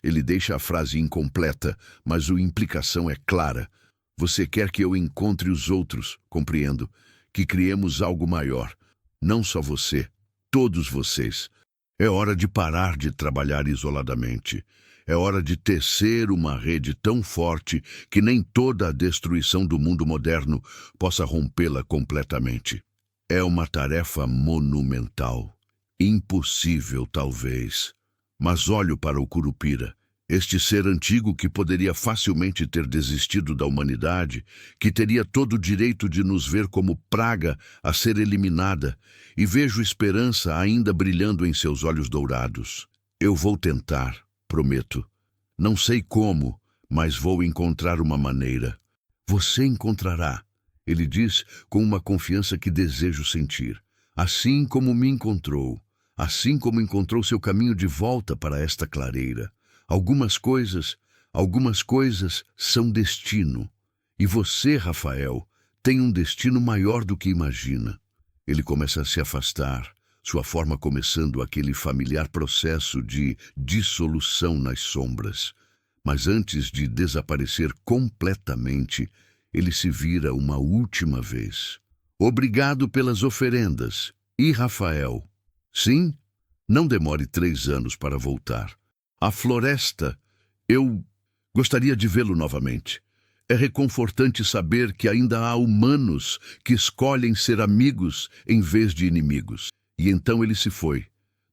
Ele deixa a frase incompleta, mas a implicação é clara. Você quer que eu encontre os outros, compreendo, que criemos algo maior. Não só você, todos vocês. É hora de parar de trabalhar isoladamente. É hora de tecer uma rede tão forte que nem toda a destruição do mundo moderno possa rompê-la completamente. É uma tarefa monumental. Impossível, talvez. Mas olho para o Curupira, este ser antigo que poderia facilmente ter desistido da humanidade, que teria todo o direito de nos ver como praga a ser eliminada, e vejo esperança ainda brilhando em seus olhos dourados. Eu vou tentar. Prometo. Não sei como, mas vou encontrar uma maneira. Você encontrará, ele diz com uma confiança que desejo sentir. Assim como me encontrou, assim como encontrou seu caminho de volta para esta clareira. Algumas coisas são destino. E você, Rafael, tem um destino maior do que imagina. Ele começa a se afastar. Sua forma começando aquele familiar processo de dissolução nas sombras. Mas antes de desaparecer completamente, ele se vira uma última vez. Obrigado pelas oferendas. E Rafael? Sim, não demore 3 anos para voltar. A floresta, eu gostaria de vê-lo novamente. É reconfortante saber que ainda há humanos que escolhem ser amigos em vez de inimigos. E então ele se foi,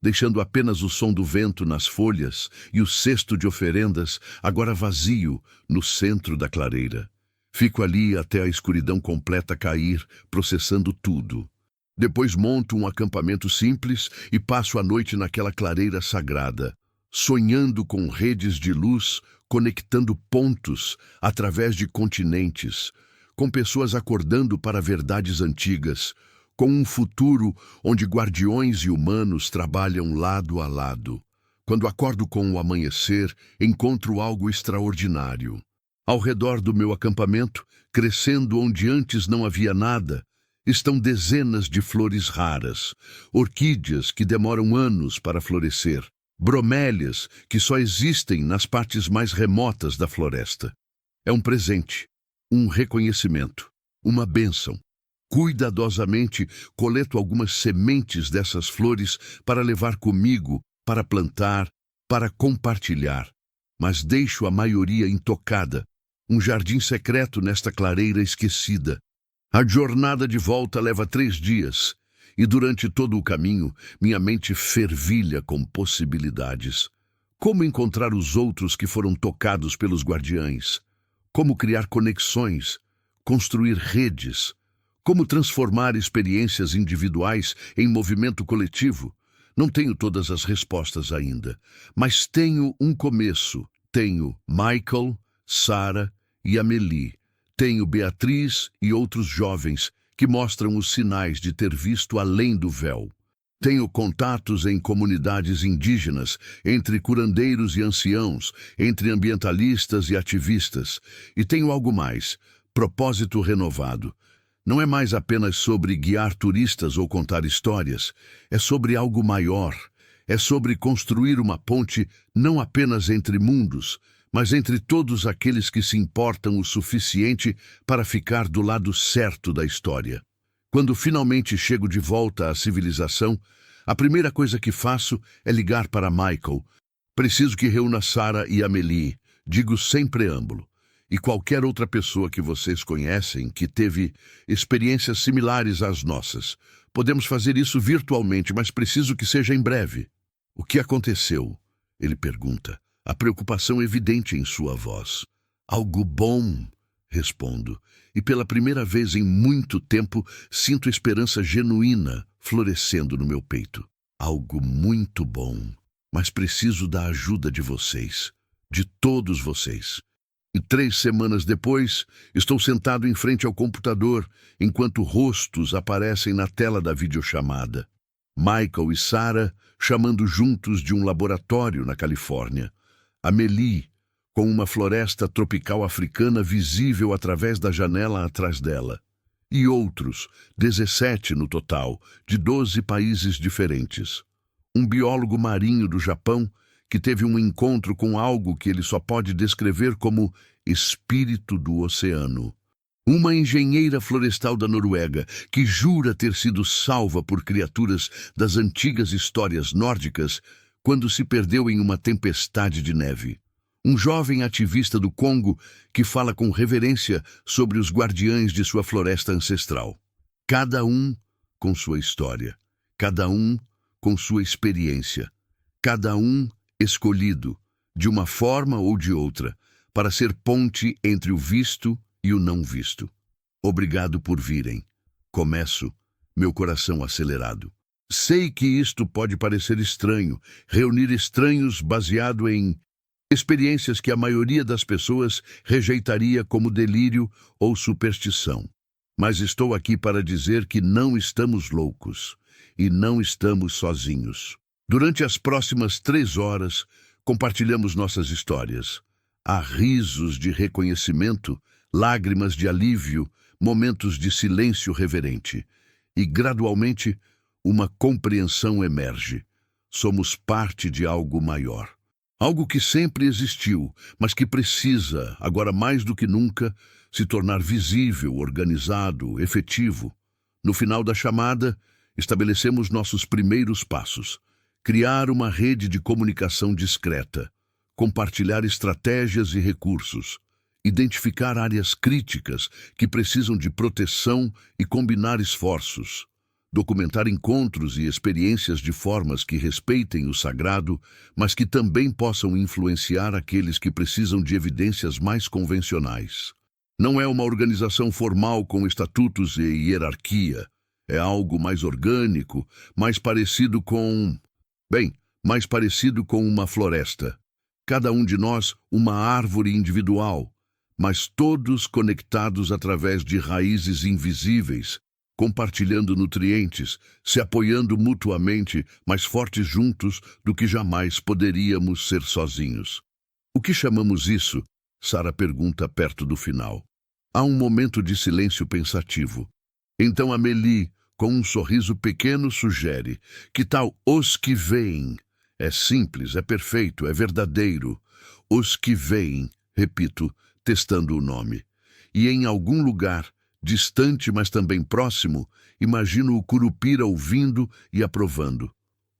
deixando apenas o som do vento nas folhas e o cesto de oferendas, agora vazio, no centro da clareira. Fico ali até a escuridão completa cair, processando tudo. Depois monto um acampamento simples e passo a noite naquela clareira sagrada, sonhando com redes de luz, conectando pontos através de continentes, com pessoas acordando para verdades antigas, com um futuro onde guardiões e humanos trabalham lado a lado. Quando acordo com o amanhecer, encontro algo extraordinário. Ao redor do meu acampamento, crescendo onde antes não havia nada, estão dezenas de flores raras, orquídeas que demoram anos para florescer, bromélias que só existem nas partes mais remotas da floresta. É um presente, um reconhecimento, uma bênção. Cuidadosamente coleto algumas sementes dessas flores para levar comigo, para plantar, para compartilhar. Mas deixo a maioria intocada, um jardim secreto nesta clareira esquecida. A jornada de volta leva 3 dias, e durante todo o caminho minha mente fervilha com possibilidades. Como encontrar os outros que foram tocados pelos guardiães? Como criar conexões, construir redes? Como transformar experiências individuais em movimento coletivo? Não tenho todas as respostas ainda, mas tenho um começo. Tenho Michael, Sarah e Amélie. Tenho Beatriz e outros jovens que mostram os sinais de ter visto além do véu. Tenho contatos em comunidades indígenas, entre curandeiros e anciãos, entre ambientalistas e ativistas. E tenho algo mais, propósito renovado. Não é mais apenas sobre guiar turistas ou contar histórias, é sobre algo maior. É sobre construir uma ponte não apenas entre mundos, mas entre todos aqueles que se importam o suficiente para ficar do lado certo da história. Quando finalmente chego de volta à civilização, a primeira coisa que faço é ligar para Michael. Preciso que reúna Sarah e Amélie, Digo sem preâmbulo. E qualquer outra pessoa que vocês conhecem que teve experiências similares às nossas. Podemos fazer isso virtualmente, mas preciso que seja em breve. O que aconteceu? Ele pergunta, a preocupação evidente em sua voz. Algo bom, respondo, e pela primeira vez em muito tempo sinto esperança genuína florescendo no meu peito. Algo muito bom, mas preciso da ajuda de vocês, de todos vocês. E 3 semanas depois, estou sentado em frente ao computador, enquanto rostos aparecem na tela da videochamada. Michael e Sarah chamando juntos de um laboratório na Califórnia. Amélie, com uma floresta tropical africana visível através da janela atrás dela. E outros, 17 no total, de 12 países diferentes. Um biólogo marinho do Japão que teve um encontro com algo que ele só pode descrever como espírito do oceano. Uma engenheira florestal da Noruega que jura ter sido salva por criaturas das antigas histórias nórdicas quando se perdeu em uma tempestade de neve. Um jovem ativista do Congo que fala com reverência sobre os guardiães de sua floresta ancestral. Cada um com sua história, cada um com sua experiência, cada um escolhido, de uma forma ou de outra, para ser ponte entre o visto e o não visto. Obrigado por virem. Começo, meu coração acelerado. Sei que isto pode parecer estranho, reunir estranhos baseado em experiências que a maioria das pessoas rejeitaria como delírio ou superstição. Mas estou aqui para dizer que não estamos loucos e não estamos sozinhos. Durante as próximas 3 horas, compartilhamos nossas histórias. Há risos de reconhecimento, lágrimas de alívio, momentos de silêncio reverente. E, gradualmente, uma compreensão emerge. Somos parte de algo maior. Algo que sempre existiu, mas que precisa, agora mais do que nunca, se tornar visível, organizado, efetivo. No final da chamada, estabelecemos nossos primeiros passos. Criar uma rede de comunicação discreta, compartilhar estratégias e recursos, identificar áreas críticas que precisam de proteção e combinar esforços, documentar encontros e experiências de formas que respeitem o sagrado, mas que também possam influenciar aqueles que precisam de evidências mais convencionais. Não é uma organização formal com estatutos e hierarquia. É algo mais orgânico, mais parecido com uma floresta. Cada um de nós uma árvore individual, mas todos conectados através de raízes invisíveis, compartilhando nutrientes, se apoiando mutuamente, mais fortes juntos do que jamais poderíamos ser sozinhos. O que chamamos isso? Sarah pergunta perto do final. Há um momento de silêncio pensativo. Então Amélie, com um sorriso pequeno, sugere: que tal os que veem? É simples, é perfeito, é verdadeiro. Os que veem, repito, testando o nome. E em algum lugar, distante mas também próximo, imagino o Curupira ouvindo e aprovando.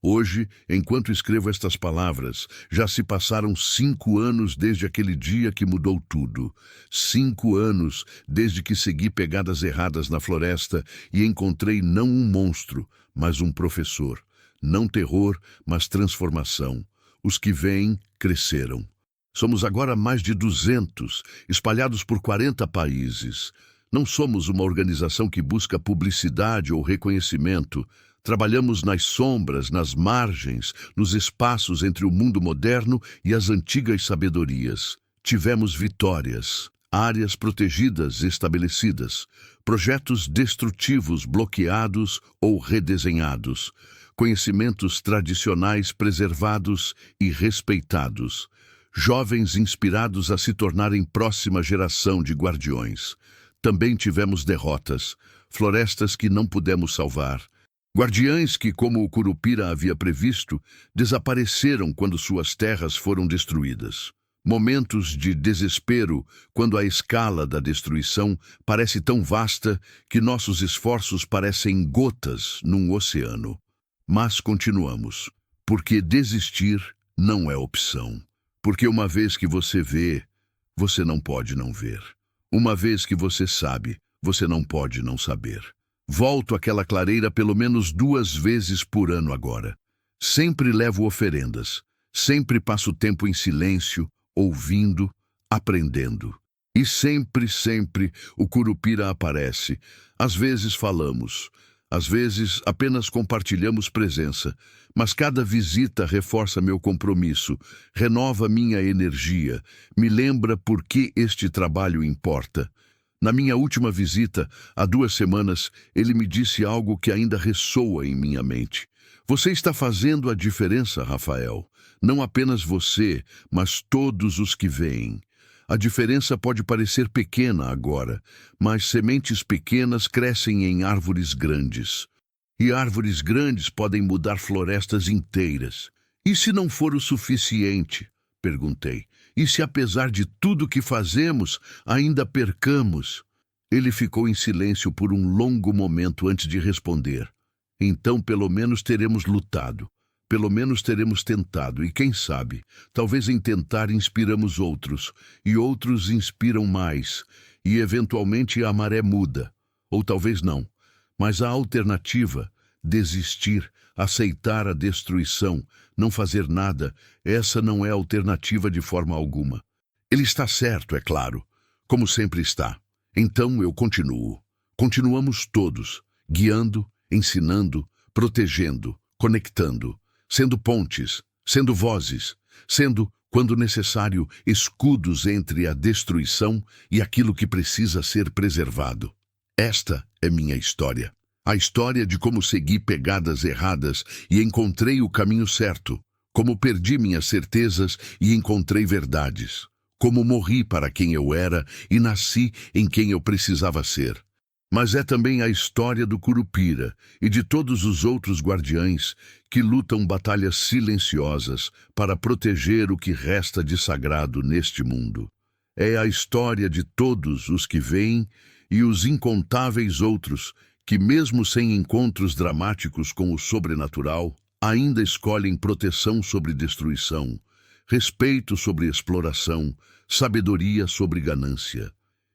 Hoje, enquanto escrevo estas palavras, já se passaram 5 anos desde aquele dia que mudou tudo. 5 anos desde que segui pegadas erradas na floresta e encontrei não um monstro, mas um professor. Não terror, mas transformação. Os que vêm cresceram. Somos agora mais de 200, espalhados por 40 países. Não somos uma organização que busca publicidade ou reconhecimento. Trabalhamos nas sombras, nas margens, nos espaços entre o mundo moderno e as antigas sabedorias. Tivemos vitórias, áreas protegidas estabelecidas, projetos destrutivos bloqueados ou redesenhados, conhecimentos tradicionais preservados e respeitados, jovens inspirados a se tornarem próxima geração de guardiões. Também tivemos derrotas, florestas que não pudemos salvar, guardiães que, como o Curupira havia previsto, desapareceram quando suas terras foram destruídas. Momentos de desespero quando a escala da destruição parece tão vasta que nossos esforços parecem gotas num oceano. Mas continuamos, porque desistir não é opção. Porque uma vez que você vê, você não pode não ver. Uma vez que você sabe, você não pode não saber. Volto àquela clareira pelo menos 2 vezes por ano agora. Sempre levo oferendas. Sempre passo tempo em silêncio, ouvindo, aprendendo. E sempre, sempre, o Curupira aparece. Às vezes falamos, às vezes apenas compartilhamos presença, mas cada visita reforça meu compromisso, renova minha energia, me lembra por que este trabalho importa. Na minha última visita, há 2 semanas, ele me disse algo que ainda ressoa em minha mente. Você está fazendo a diferença, Rafael. Não apenas você, mas todos os que veem. A diferença pode parecer pequena agora, mas sementes pequenas crescem em árvores grandes. E árvores grandes podem mudar florestas inteiras. E se não for o suficiente? Perguntei. E se apesar de tudo que fazemos, ainda percamos? Ele ficou em silêncio por um longo momento antes de responder. Então, pelo menos teremos lutado. Pelo menos teremos tentado, e quem sabe, talvez em tentar inspiramos outros, e outros inspiram mais, e eventualmente a maré muda. Ou talvez não. Mas a alternativa, desistir, aceitar a destruição, não fazer nada, essa não é alternativa de forma alguma. Ele está certo, é claro, como sempre está. Então eu continuo. Continuamos todos, guiando, ensinando, protegendo, conectando, sendo pontes, sendo vozes, sendo, quando necessário, escudos entre a destruição e aquilo que precisa ser preservado. Esta é minha história. A história de como segui pegadas erradas e encontrei o caminho certo, como perdi minhas certezas e encontrei verdades, como morri para quem eu era e nasci em quem eu precisava ser. Mas é também a história do Curupira e de todos os outros guardiães que lutam batalhas silenciosas para proteger o que resta de sagrado neste mundo. É a história de todos os que veem e os incontáveis outros que, mesmo sem encontros dramáticos com o sobrenatural, ainda escolhem proteção sobre destruição, respeito sobre exploração, sabedoria sobre ganância.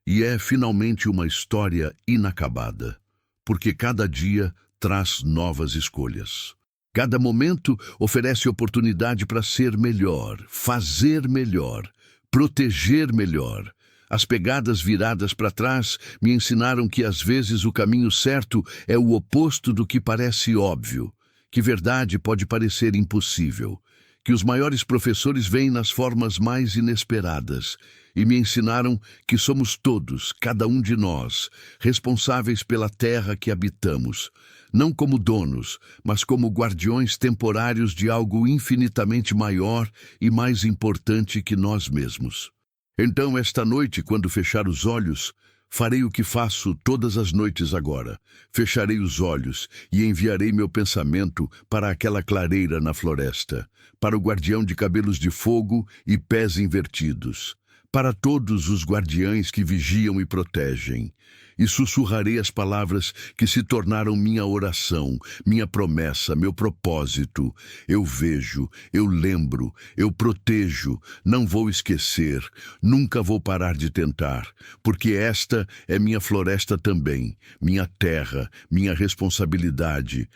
E é finalmente uma história inacabada, porque cada dia traz novas escolhas. Cada momento oferece oportunidade para ser melhor, fazer melhor, proteger melhor. As pegadas viradas para trás me ensinaram que às vezes o caminho certo é o oposto do que parece óbvio, que verdade pode parecer impossível, que os maiores professores vêm nas formas mais inesperadas e me ensinaram que somos todos, cada um de nós, responsáveis pela terra que habitamos, não como donos, mas como guardiões temporários de algo infinitamente maior e mais importante que nós mesmos. Então, esta noite, quando fechar os olhos, farei o que faço todas as noites agora. Fecharei os olhos e enviarei meu pensamento para aquela clareira na floresta, para o guardião de cabelos de fogo e pés invertidos, para todos os guardiães que vigiam e protegem. E sussurrarei as palavras que se tornaram minha oração, minha promessa, meu propósito. Eu vejo, eu lembro, eu protejo, não vou esquecer, nunca vou parar de tentar, porque esta é minha floresta também, minha terra, minha responsabilidade.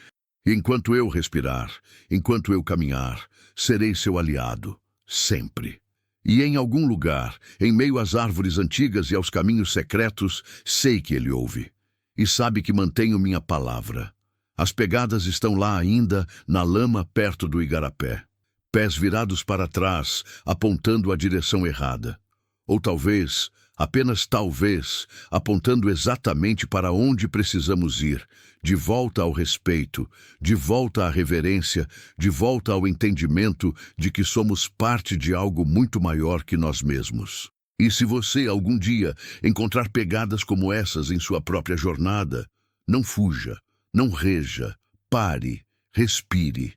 Enquanto eu respirar, enquanto eu caminhar, serei seu aliado, sempre. E em algum lugar, em meio às árvores antigas e aos caminhos secretos, sei que ele ouve. E sabe que mantenho minha palavra. As pegadas estão lá ainda, na lama perto do igarapé. Pés virados para trás, apontando a direção errada. Ou talvez, apenas talvez, apontando exatamente para onde precisamos ir, de volta ao respeito, de volta à reverência, de volta ao entendimento de que somos parte de algo muito maior que nós mesmos. E se você algum dia encontrar pegadas como essas em sua própria jornada, não fuja, não reja, pare, respire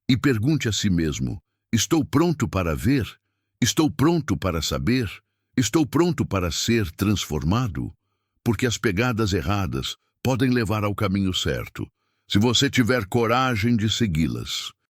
e pergunte a si mesmo: estou pronto para ver? Estou pronto para saber? Estou pronto para ser transformado? Porque as pegadas erradas podem levar ao caminho certo, se você tiver coragem de segui-las.